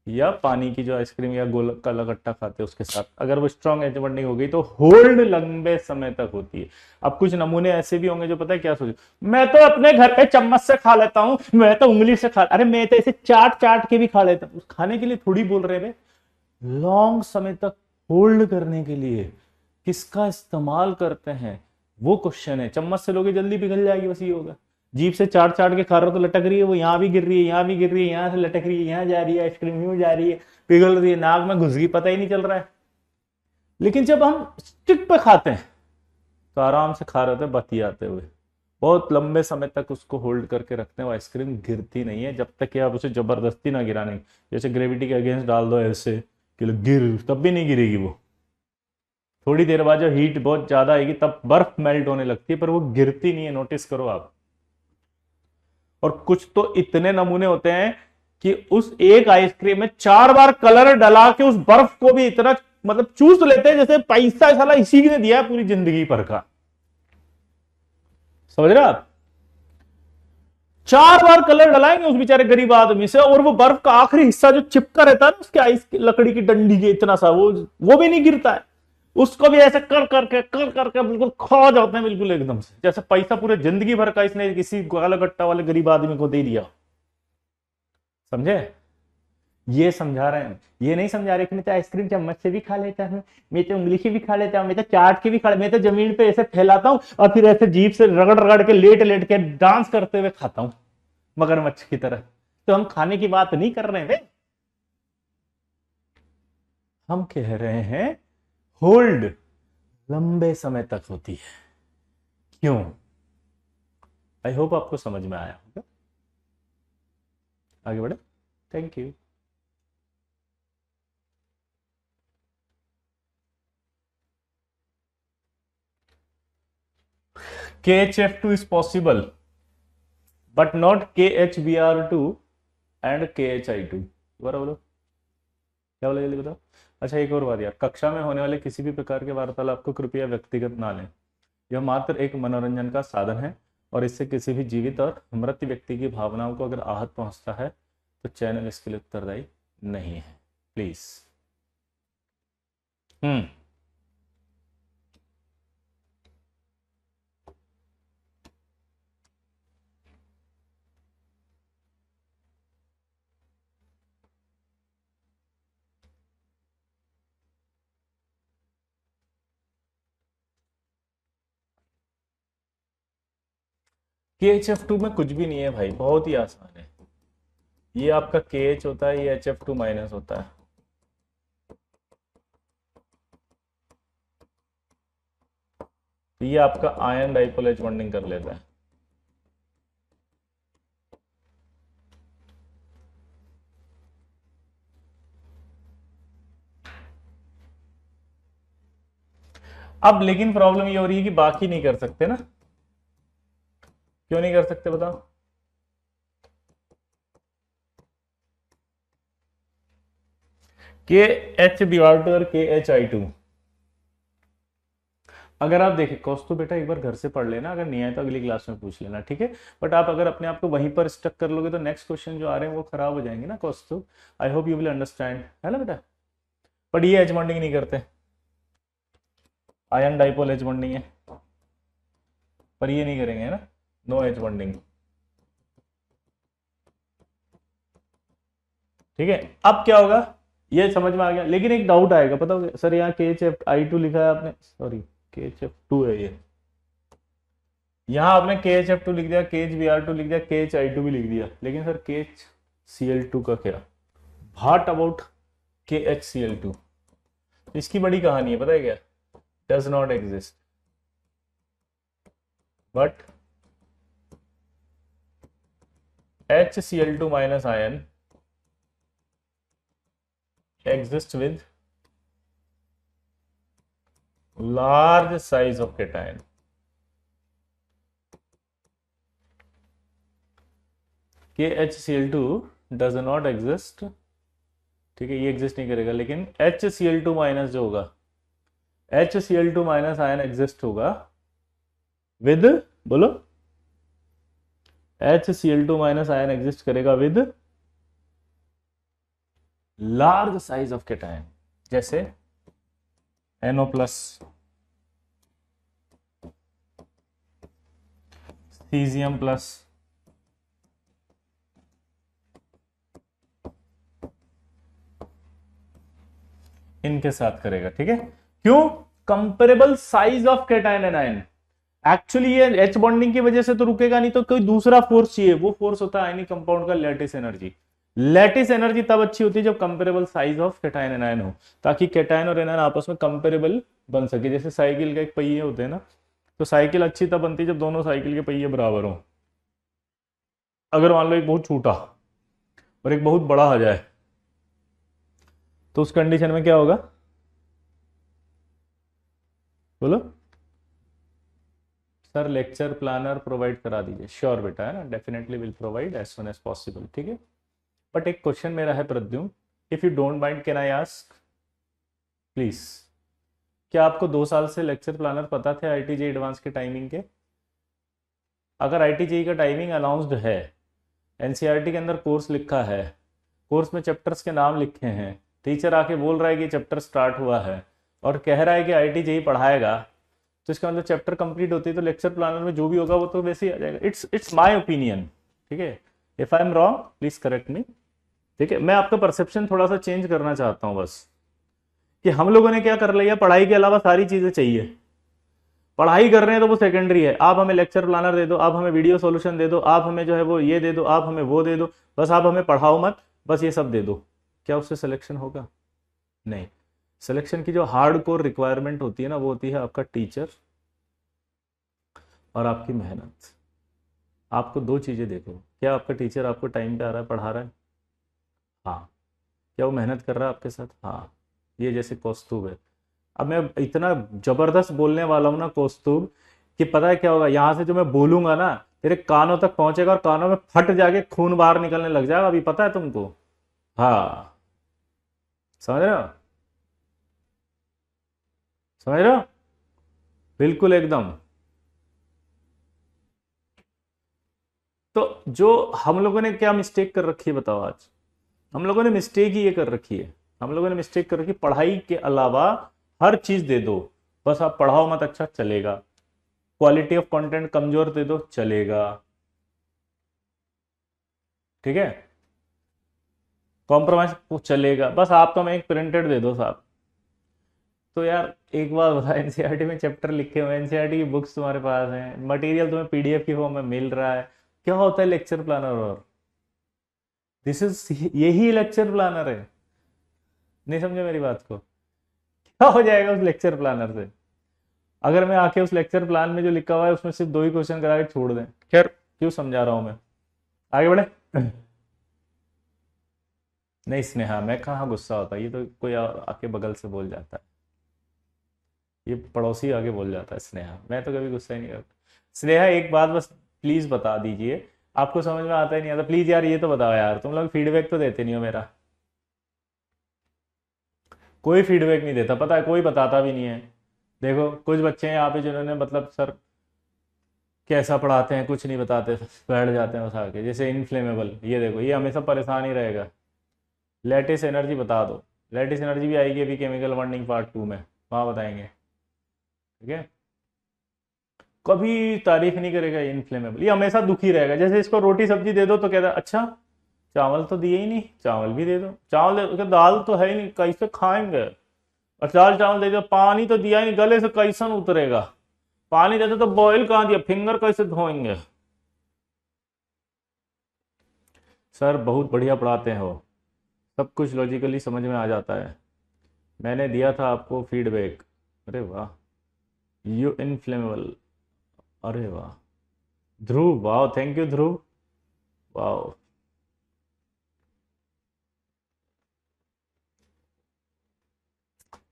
या पानी की जो आइसक्रीम या गोल काला कट्टा खाते हैं उसके साथ। अगर वो स्ट्रॉन्ग एच बॉन्डिंग हो गई तो होल्ड लंबे समय तक होती है। अब कुछ नमूने ऐसे भी होंगे जो पता है क्या सोचे, मैं तो अपने घर पे चम्मच से खा लेता हूं, मैं तो उंगली से खा, अरे मैं तो इसे चाट चाट के भी खा लेता हूं। खाने के लिए थोड़ी बोल रहे हैं, लॉन्ग समय तक होल्ड करने के लिए किसका इस्तेमाल करते हैं, वो क्वेश्चन है। चम्मच से लोगे जल्दी पिघल जाएगी, बस ये होगा। जीभ से चाट चाट के खा रहे हो तो लटक रही है, वो यहां भी गिर रही है, यहां भी गिर रही है, यहां से लटक रही है, यहां जा रही है, आइसक्रीम यूं जा रही है, पिघल रही है, नाक में घुस गई, पता ही नहीं चल रहा है। लेकिन जब हम स्टिक पे खाते हैं तो आराम से खा रहे होते हैं बतियाते हुए, बहुत लंबे समय तक उसको होल्ड करके रखते हैं, वो आइसक्रीम गिरती नहीं है जब तक कि आप उसे जबरदस्ती ना गिराने। जैसे ग्रेविटी के अगेंस्ट डाल दो ऐसे कि गिर, तब भी नहीं गिरेगी वो। थोड़ी देर बाद जब हीट बहुत ज्यादा आएगी तब बर्फ मेल्ट होने लगती है, पर वो गिरती नहीं है, नोटिस करो आप। और कुछ तो इतने नमूने होते हैं कि उस एक आइसक्रीम में 4 बार कलर डला के उस बर्फ को भी इतना मतलब चूस लेते हैं जैसे पैसा साला इसी ने दिया है पूरी जिंदगी भर का। समझ रहे आप? 4 बार कलर डलाएंगे उस बेचारे गरीब आदमी से, और वो बर्फ का आखिरी हिस्सा जो चिपका रहता है ना उसके आइस की लकड़ी की डंडी के इतना सा, वो भी नहीं गिरता है। उसको भी ऐसे कर करके बिल्कुल खा जाते हैं बिल्कुल एकदम से, जैसे पैसा पूरे जिंदगी भर का इसने किसी काला गट्टा वाले गरीब आदमी को दे दिया। समझे? ये समझा रहे हैं, ये नहीं समझा रहे कि मैं तो आइसक्रीम चम्मच से भी खा लेता हूँ, मैं तो उंगली से भी खा लेता हूँ, मैं तो चाट के भी खा, मैं तो जमीन पे ऐसे फैलाता हूँ और फिर ऐसे जीभ से रगड़ रगड़ के लेट लेट के डांस करते हुए खाता हूँ मगरमच्छ की तरह। तो हम खाने की बात नहीं कर रहे हैं, हम कह रहे हैं होल्ड लंबे समय तक होती है। क्यों? आई होप आपको समझ में आया होगा। आगे बढ़े, thank you. KHF2 is possible but not KHBr2 and KHI2। दोबारा बोलो, क्या बोला जल्दी बताओ। अच्छा एक और बात यार, कक्षा में होने वाले किसी भी प्रकार के वार्तालाप को कृपया व्यक्तिगत ना लें। यह मात्र एक मनोरंजन का साधन है, और इससे किसी भी जीवित और मृत व्यक्ति की भावनाओं को अगर आहत पहुंचता है तो चैनल इसके लिए उत्तरदायी नहीं है, प्लीज। हम्म। KHF2 में कुछ भी नहीं है भाई, बहुत ही आसान है। ये आपका KH होता है, ये HF2 माइनस होता है। ये आपका आयन डाइपोल एच बॉन्डिंग कर लेता है। अब लेकिन प्रॉब्लम ये हो रही है कि बाकी नहीं कर सकते ना। क्यों नहीं कर सकते बताओ? KH और KHI2, अगर आप देखें कौस्तु बेटा एक बार घर से पढ़ लेना, अगर नहीं आए तो अगली क्लास में पूछ लेना, ठीक है। बट आप अगर अपने आप को वहीं पर स्टक कर लोगे तो नेक्स्ट क्वेश्चन जो आ रहे हैं वो खराब हो जाएंगे ना Kaustu. I hope you will understand, है ना बेटा। बट ये एच बॉन्डिंग नहीं करते, आयन डाइपोल एच बॉन्डिंग है, पर ये नहीं करेंगे, है ना, नो एच बॉन्डिंग। ठीक है, अब क्या होगा ये समझ में आ गया, लेकिन एक डाउट आएगा, पता होगा सर यहाँ KHF2 लिखा है आपने, सॉरी KHF2 है ये, यहाँ आपने KHF2 लिख दिया, KHBr2 लिख दिया, KHI2 भी लिख दिया, लेकिन सर KHCl2 का क्या? What about KHCl2? इसकी बड़ी कहानी है, पता है क्या? Does not exist, but HCl2 minus ion exist with large size of cation। KHCl2 does not exist, ठीक है, ये एग्जिस्ट नहीं करेगा, लेकिन HCl2 माइनस जो होगा, HCl2 माइनस आयन एग्जिस्ट होगा विद, बोलो, HCl2 माइनस आयन एग्जिस्ट करेगा with large size of cation, जैसे NO प्लस, सीजियम प्लस, इनके साथ करेगा, ठीक है। क्यों? Comparable size of cation and ion. Actually ये एच बॉन्डिंग की वजह से तो रुकेगा नहीं, तो कोई दूसरा फोर्स चाहिए, वो फोर्स होता है आयनिक कंपाउंड का लैटिस एनर्जी। लैटिस एनर्जी तब अच्छी होती है जब comparable size of cation and ion हो, ताकि केटायन और एनायन आपस में कंपेरेबल बन सके। जैसे साइकिल का एक पहिए होते हैं ना, तो साइकिल अच्छी तब बनती है जब दोनों साइकिल के पहिए बराबर हो। अगर मान लो एक बहुत छोटा और एक बहुत बड़ा आ जाए, तो उस कंडीशन में क्या होगा, बोलो सर। लेक्चर प्लानर प्रोवाइड करा दीजिए। श्योर बेटा, है ना, definitely will provide as soon as possible, ठीक है। बट एक क्वेश्चन मेरा है Pradyumna, if you don't mind can I ask please, क्या आपको 2 साल से लेक्चर प्लानर पता थे IIT JEE एडवांस के टाइमिंग के? अगर IIT JEE का टाइमिंग अनाउंस्ड है, NCERT के अंदर कोर्स लिखा है, कोर्स में चैप्टर्स के नाम लिखे हैं, टीचर आके बोल रहा है कि चैप्टर स्टार्ट हुआ है और कह रहा है कि IIT JEE पढ़ाएगा, तो इसका मतलब चैप्टर कंप्लीट होती है, तो लेक्चर प्लानर में जो भी होगा वो तो वैसे ही आ जाएगा। इट्स माय ओपिनियन, ठीक है। If I am wrong please correct मी, ठीक है। मैं आपका परसेप्शन थोड़ा सा चेंज करना चाहता हूं बस, कि हम लोगों ने क्या कर लिया, पढ़ाई के अलावा सारी चीजें चाहिए। पढ़ाई कर रहे हैं तो वो सेकेंडरी है, आप हमें लेक्चर प्लानर दे दो, आप हमें वीडियो सॉल्यूशन दे दो, आप हमें जो है वो ये दे दो, आप हमें वो दे दो, बस आप हमें पढ़ाओ मत, बस ये सब दे दो। क्या उससे सिलेक्शन होगा? नहीं। सिलेक्शन की जो हार्ड कोर रिक्वायरमेंट होती है ना, वो होती है आपका टीचर और आपकी मेहनत। आपको 2 चीजें देखो, क्या आपका टीचर आपको टाइम पे आ रहा है, पढ़ा रहा है? हाँ। क्या वो मेहनत कर रहा है आपके साथ? हाँ। ये जैसे कौस्तुभ है, अब मैं इतना जबरदस्त बोलने वाला हूं ना कौस्तुभ, कि पता है क्या होगा, यहां से जो मैं बोलूंगा ना तेरे कानों तक पहुंचेगा और कानों में फट जाके खून बाहर निकलने लग जाएगा, अभी पता है तुमको। हाँ, समझ रहे हो? समझ रहे हो? बिल्कुल एकदम। तो जो हम लोगों ने क्या मिस्टेक कर रखी है बताओ आज? हम लोगों ने मिस्टेक ही ये कर रखी है, हम लोगों ने मिस्टेक कर रखी, पढ़ाई के अलावा हर चीज दे दो, बस आप पढ़ाओ मत, अच्छा चलेगा। क्वालिटी ऑफ कंटेंट कमजोर दे दो, चलेगा, ठीक है। कॉम्प्रोमाइज चलेगा, बस आप तो हमें एक प्रिंटेड दे दो साहब। तो यार एक बात बता, एनसीईआरटी में चैप्टर लिखे हुए हैं, एनसीईआरटी की बुक्स तुम्हारे पास हैं, मटेरियल तुम्हें पीडीएफ की फॉर्म में मिल रहा है, क्या होता है लेक्चर प्लानर? और दिस इज, यही लेक्चर प्लानर है। नहीं समझे मेरी बात को? क्या हो जाएगा उस लेक्चर प्लानर से अगर मैं आके उस लेक्चर प्लान में जो लिखा हुआ है उसमें सिर्फ 2 ही क्वेश्चन करा के छोड़ दें? खैर, क्यों समझा रहा हूं मैं, आगे बढ़े। नहीं स्नेहा, मैं कहाँ गुस्सा होता, ये तो कोई आके बगल से बोल जाता है, ये पड़ोसी आगे बोल जाता है स्नेहा, मैं तो कभी गुस्सा ही नहीं करता। स्नेहा एक बात बस प्लीज बता दीजिए, आपको समझ में आता ही नहीं आता, प्लीज यार ये तो बताओ यार, तुम लोग फीडबैक तो देते नहीं हो मेरा, कोई फीडबैक नहीं देता, पता है कोई बताता भी नहीं है। देखो कुछ बच्चे हैं यहाँ पे जिन्होंने मतलब सर कैसा पढ़ाते हैं कुछ नहीं बताते, बैठ जाते हैं बस आके, जैसे इनफ्लेमेबल, ये देखो ये हमेशा परेशान ही रहेगा। लेटिस एनर्जी बता दो, लेटिस एनर्जी भी आएगी अभी केमिकल बॉन्डिंग पार्ट 2 में, वहां बताएंगे, ठीक है। कभी तारीफ नहीं करेगा इनफ्लेमेबल, ये हमेशा दुखी रहेगा, जैसे इसको रोटी सब्जी दे दो तो कहता है अच्छा चावल तो दिए ही नहीं, चावल भी दे दो, चावल दे दो, दाल तो है ही नहीं कैसे खाएंगे, और दाल चावल दे दो, पानी तो दिया ही नहीं, गले से कैसन उतरेगा, पानी देते तो बॉयल कहाँ दिया, फिंगर कैसे धोएंगे। सर बहुत बढ़िया पढ़ाते हैं वो, सब कुछ लॉजिकली समझ में आ जाता है, मैंने दिया था आपको फीडबैक। अरे वाह, यू इनफ्लेमेबल, अरे वाह ध्रुव, वाह थैंक यू ध्रुव, वाह।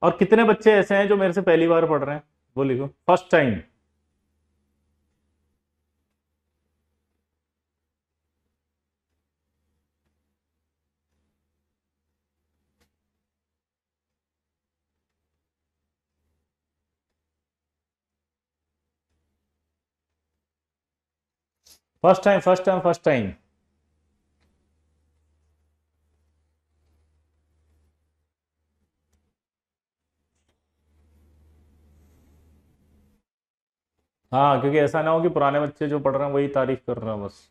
और कितने बच्चे ऐसे हैं जो मेरे से पहली बार पढ़ रहे हैं, वो लिखो first time. First time, first time, first time. हाँ क्योंकि ऐसा ना हो कि पुराने बच्चे जो पढ़ रहे हैं वही तारीफ कर रहे हैं बस।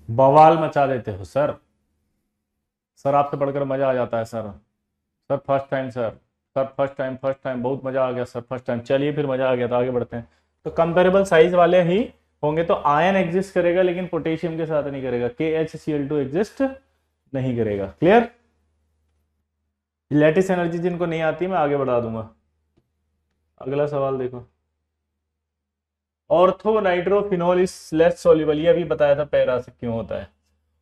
बवाल मचा देते हो सर, सर आपसे पढ़कर मजा आ जाता है sir, sir first time sir, sir first time, first time बहुत मजा आ गया सर, फर्स्ट टाइम, चलिए फिर मजा आ गया तो आगे बढ़ते हैं। तो कंपेरेबल साइज वाले ही होंगे, तो आयन एग्जिस्ट करेगा लेकिन पोटेशियम के साथ नहीं करेगा, KHCl2 एग्जिस्ट नहीं करेगा, क्लियर। लैटिस एनर्जी जिनको नहीं आती मैं आगे बढ़ा दूंगा। अगला सवाल देखो, ortho nitrophenol is less soluble, ये अभी बताया था पैरा से क्यों होता है।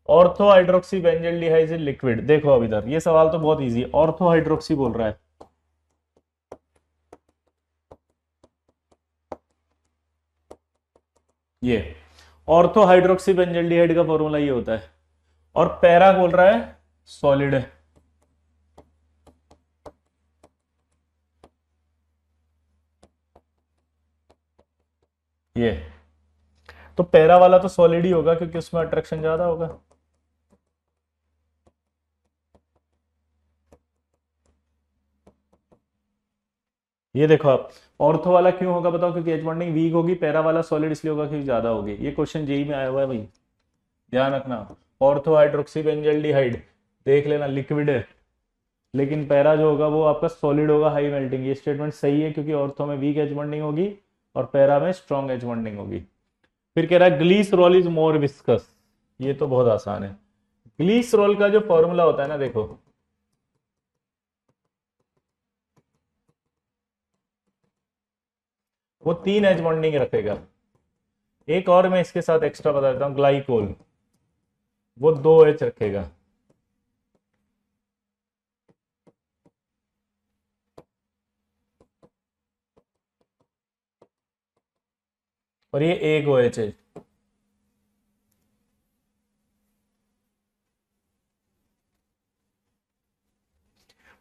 ऑर्थो हाइड्रोक्सी बेंजल्डिहाइड लिक्विड, देखो अब इधर ये सवाल तो बहुत इजी है, ऑर्थो हाइड्रोक्सी बोल रहा है, ये ऑर्थो हाइड्रोक्सी बेंजल्डिहाइड का फॉर्मूला ये होता है, और पैरा बोल रहा है सॉलिड है, ये तो पैरा वाला तो सॉलिड ही होगा क्योंकि उसमें अट्रैक्शन ज्यादा होगा। ये देखो आप, ऑर्थो वाला क्यों होगा बताओ, क्योंकि एच बॉन्डिंग वीक होगी, पैरा वाला सॉलिड इसलिए होगा क्योंकि ज्यादा होगी, ये क्वेश्चन जेई में आया हुआ है भाई, ध्यान रखना। ऑर्थो हाइड्रोक्सी बेंजल्डिहाइड देख लेना लिक्विड है, लेकिन पैरा जो होगा वो आपका सॉलिड होगा, हाई मेल्टिंग, ये स्टेटमेंट सही है क्योंकि ऑर्थो में वीक एच बॉन्डिंग होगी और पैरा में स्ट्रॉन्ग एच बॉन्डिंग होगी। फिर कह रहा है ग्लीसरॉल इज मोर विस्कस, ये तो बहुत आसान है, ग्लीसरॉल का जो फॉर्मूला होता है ना देखो, वो 3 एच बॉन्डिंग रखेगा, एक और मैं इसके साथ एक्स्ट्रा बता देता हूँ, ग्लाइकोल वो 2 H रखेगा, और ये एक OH है।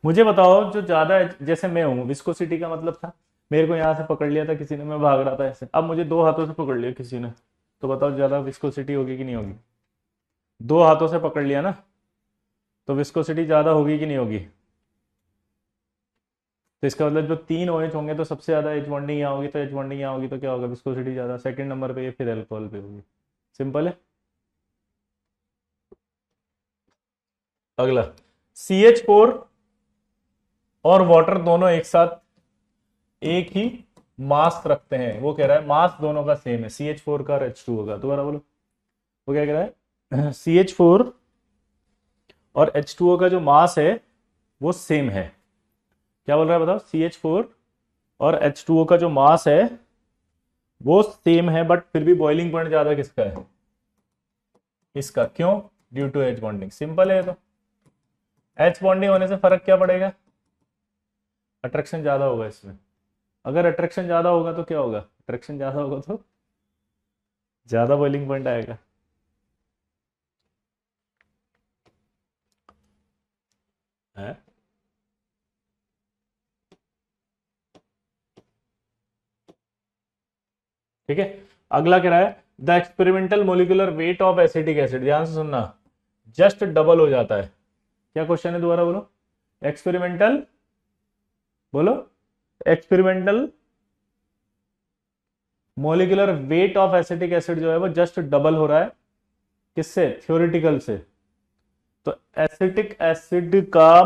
मुझे बताओ जो ज्यादा जैसे मैं हूं, विस्कोसिटी का मतलब था मेरे को यहां से पकड़ लिया था किसी ने, मैं भाग रहा था ऐसे, अब मुझे 2 हाथों से पकड़ लिया किसी ने, तो बताओ ज्यादा विस्कोसिटी होगी कि नहीं होगी? 2 हाथों से पकड़ लिया ना, तो विस्कोसिटी ज्यादा होगी कि नहीं होगी? तो इसका मतलब जो 3 OH होंगे तो सबसे ज्यादा एच बॉन्डिंग यहाँ होगी, तो एच बॉन्डिंग यहाँ होगी तो क्या होगा, विस्कोसिटी ज्यादा, सेकंड नंबर पे ये फिर अल्कोहल पे होगी। सिंपल है। अगला, CH4 और वाटर दोनों एक साथ एक ही मास रखते हैं, वो कह रहा है मास दोनों का सेम है, CH4 का और H2O का। दोबारा बोलो, वो क्या कह रहा है, CH4 और H2O का जो मास है वो सेम है। क्या बोल रहा है बताओ, CH4 और H2O का जो मास है वो सेम है, बट फिर भी बॉइलिंग पॉइंट ज्यादा किसका है, इसका। क्यों, due to H bonding. Simple है। तो एच बॉन्डिंग होने से फर्क क्या पड़ेगा, अट्रैक्शन ज्यादा होगा इसमें। अगर अट्रैक्शन ज्यादा होगा तो क्या होगा, अट्रैक्शन ज्यादा होगा तो ज्यादा बॉइलिंग पॉइंट आएगा। है? ठीक है। अगला कह रहा है the experimental molecular weight of acetic acid, ध्यान से सुनना, जस्ट डबल हो जाता है। क्या क्वेश्चन है, दोबारा बोलो। एक्सपेरिमेंटल, बोलो, experimental molecular weight of acetic acid जो है वो जस्ट डबल हो रहा है, किससे, थ्योरेटिकल से। तो एसिटिक एसिड का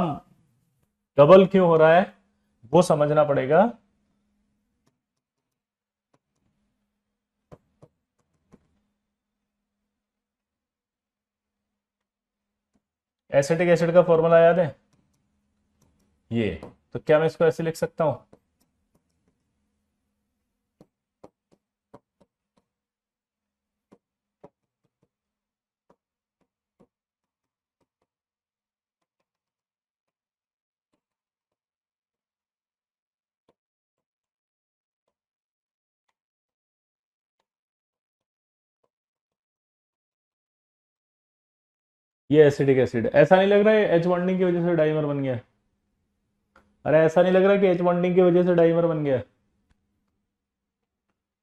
डबल क्यों हो रहा है वो समझना पड़ेगा। एसिटिक एसिड का फॉर्मूला याद है ये, तो क्या मैं इसको ऐसे लिख सकता हूं, ये एसिटिक एसिड। ऐसा नहीं लग रहा है एच बॉन्डिंग की वजह से डाइमर बन गया, अरे ऐसा नहीं लग रहा कि एच बॉन्डिंग की वजह से डाइमर बन गया,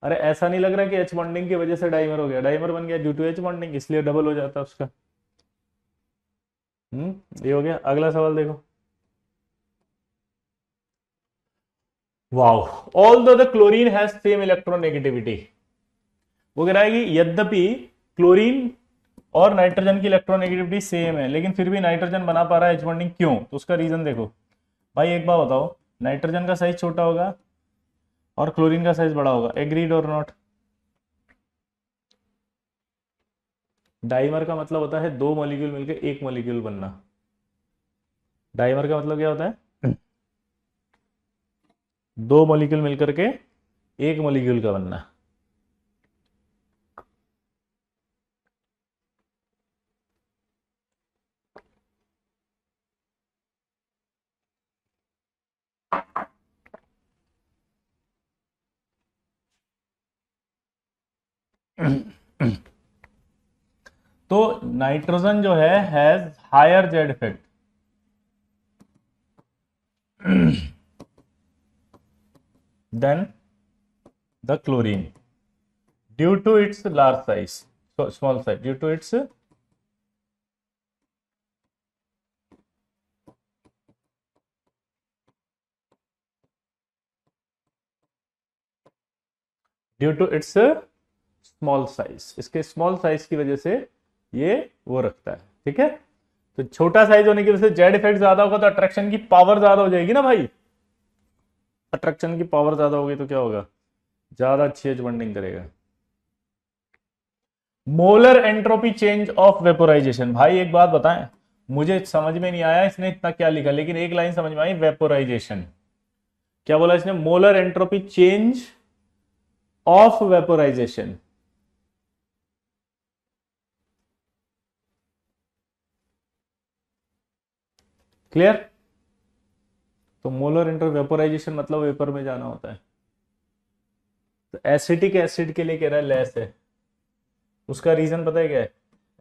अरे ऐसा नहीं लग रहा कि एच बॉन्डिंग की वजह से डाइमर हो गया, डाइमर बन गया ड्यू टू एच बॉन्डिंग, इसलिए डबल हो जाता है उसका। ये हो गया। अगला सवाल देखो। Wow, all the chlorine has same electronegativity. वो कह रहा है कि यद्यपि क्लोरीन और नाइट्रोजन की इलेक्ट्रोनेगेटिविटी सेम है, लेकिन फिर भी नाइट्रोजन बना पा रहा है एच बॉन्डिंग, क्यों, तो उसका रीजन देखो। भाई एक बात बताओ, नाइट्रोजन का साइज छोटा होगा और क्लोरीन का साइज बड़ा होगा, एग्रीड और नॉट। डाइमर का मतलब होता है दो मॉलिक्यूल मिलकर एक मॉलिक्यूल बनना। डाइमर का मतलब क्या होता है, दो मॉलिक्यूल मिलकर के एक मॉलिक्यूल का बनना। तो नाइट्रोजन जो है has higher Z effect than the chlorine due to its large size, small size, due to its, due to its small size, इसके स्मॉल साइज की वजह से ये वो रखता है। ठीक है, तो छोटा साइज होने की वजह से जेड इफेक्ट ज्यादा होगा तो अट्रैक्शन की पावर ज्यादा हो जाएगी ना भाई, अट्रैक्शन की पावर ज्यादा होगी तो क्या होगा, ज्यादा अच्छी एच बॉन्डिंग करेगा। Molar entropy change of vaporisation, भाई एक बात बताएं, मुझे समझ में नहीं आया इसने इतना क्या लिखा, लेकिन एक लाइन समझ में आई, वेपोराइजेशन। क्या बोला इसने, molar entropy change of vaporisation. Clear. तो मोलर इंटर वेपोराइजेशन मतलब वेपर में जाना होता है। तो एसिटिक एसिड के लिए कह रहा है लेस है, उसका रीजन पता है क्या है,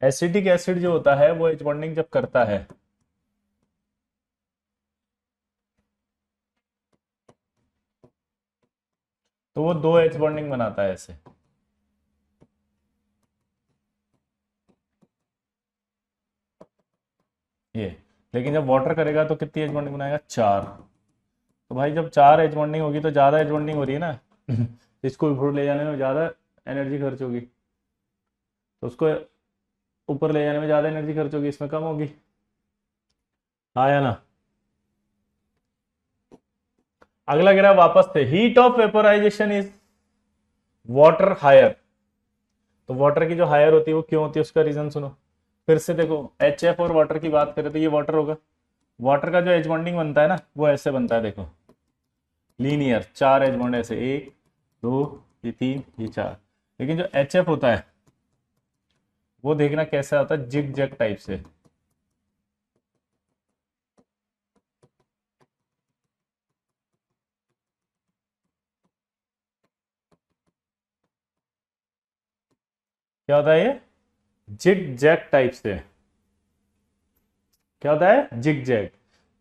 एसिटिक एसिड जो होता है वो एच बॉन्डिंग जब करता है तो वो दो एच बॉन्डिंग बनाता है ऐसे, ये। लेकिन जब वाटर करेगा तो कितनी एच बॉन्डिंग बनाएगा, चार। तो भाई जब 4 एच बॉन्डिंग होगी तो ज़्यादा एच बॉन्डिंग हो रही है ना इसको ऊपर ले जाने में ज़्यादा एनर्जी खर्च होगी, तो उसको ऊपर ले जाने में ज़्यादा एनर्जी खर्च होगी, इसमें कम होगी। आया ना। अगला गिरा वापस से, heat of vaporisation is water higher. तो वाटर की जो हायर होती है वो क्यों होती है, उसका रीजन सुनो। फिर से देखो, HF और वाटर की बात करें तो ये वाटर होगा। वाटर का जो एच बॉन्डिंग बनता है ना वो ऐसे बनता है, देखो लीनियर 4 एच बॉन्ड ऐसे, 1 2 ये 3 ये 4। लेकिन जो HF होता है वो देखना कैसा होता है, जिग जैग टाइप से। क्या होता है ये, जिग जैग टाइप से। क्या होता है, जिग जैग।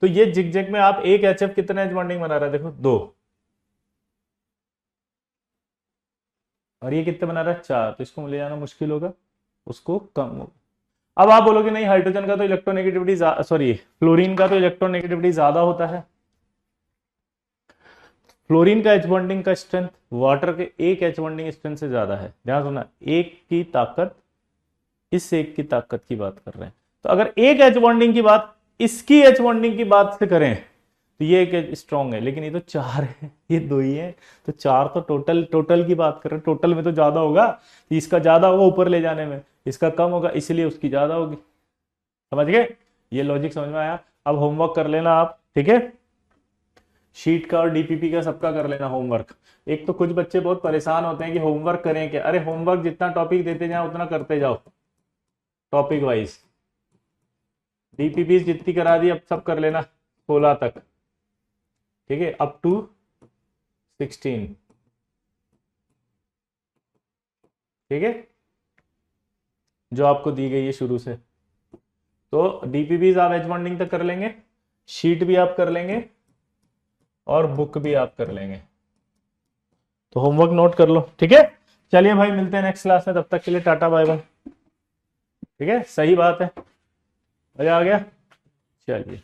तो ये जिग जैग में आप एक HF कितने एच बॉन्डिंग बना रहा है, देखो 2, और ये कितने बना रहा है 4, तो इसको ले जाना मुश्किल होगा, उसको कम होगा। अब आप बोलोगे नहीं हाइड्रोजन का तो इलेक्ट्रोनेगेटिविटी, सॉरी फ्लोरीन का तो इलेक्ट्रोनेगेटिविटी ज्यादा होता है। फ्लोरीन का एच बॉन्डिंग का स्ट्रेंथ वाटर के एक एच बॉन्डिंग स्ट्रेंथ से ज्यादा है। ध्यान सुनना, एक की ताकत, इस एक की ताकत की बात कर रहे हैं। तो अगर एक एच बॉन्डिंग की बात इसकी एच बॉन्डिंग की बात से करें तो ये एक स्ट्रॉन्ग है, लेकिन ये तो 4 है, ये 2 ही है। तो 4 तो टोटल की बात कर रहे हैं, टोटल में तो ज्यादा होगा, इसका ज्यादा होगा ऊपर ले जाने में, इसका कम होगा इसलिए उसकी ज्यादा होगी। समझ गए, ये लॉजिक समझ में आया। अब होमवर्क कर लेना आप, ठीक है, शीट का और डीपीपी का सबका कर लेना होमवर्क। एक तो कुछ बच्चे बहुत परेशान होते हैं कि होमवर्क करें क्या, अरे होमवर्क जितना टॉपिक देते जाओ उतना करते जाओ, टॉपिक वाइज। डीपीपी जितनी करा दी अब सब कर लेना 16 तक, ठीक है, अप टू 16, ठीक है, जो आपको दी गई है शुरू से। तो डीपीपी आप एच बॉन्डिंग तक कर लेंगे, शीट भी आप कर लेंगे, और बुक भी आप कर लेंगे। तो होमवर्क नोट कर लो, ठीक है। चलिए भाई मिलते हैं नेक्स्ट क्लास में, तब तक के लिए टाटा बाय बाय। ठीक है, सही बात है, मजा आ गया, चलिए।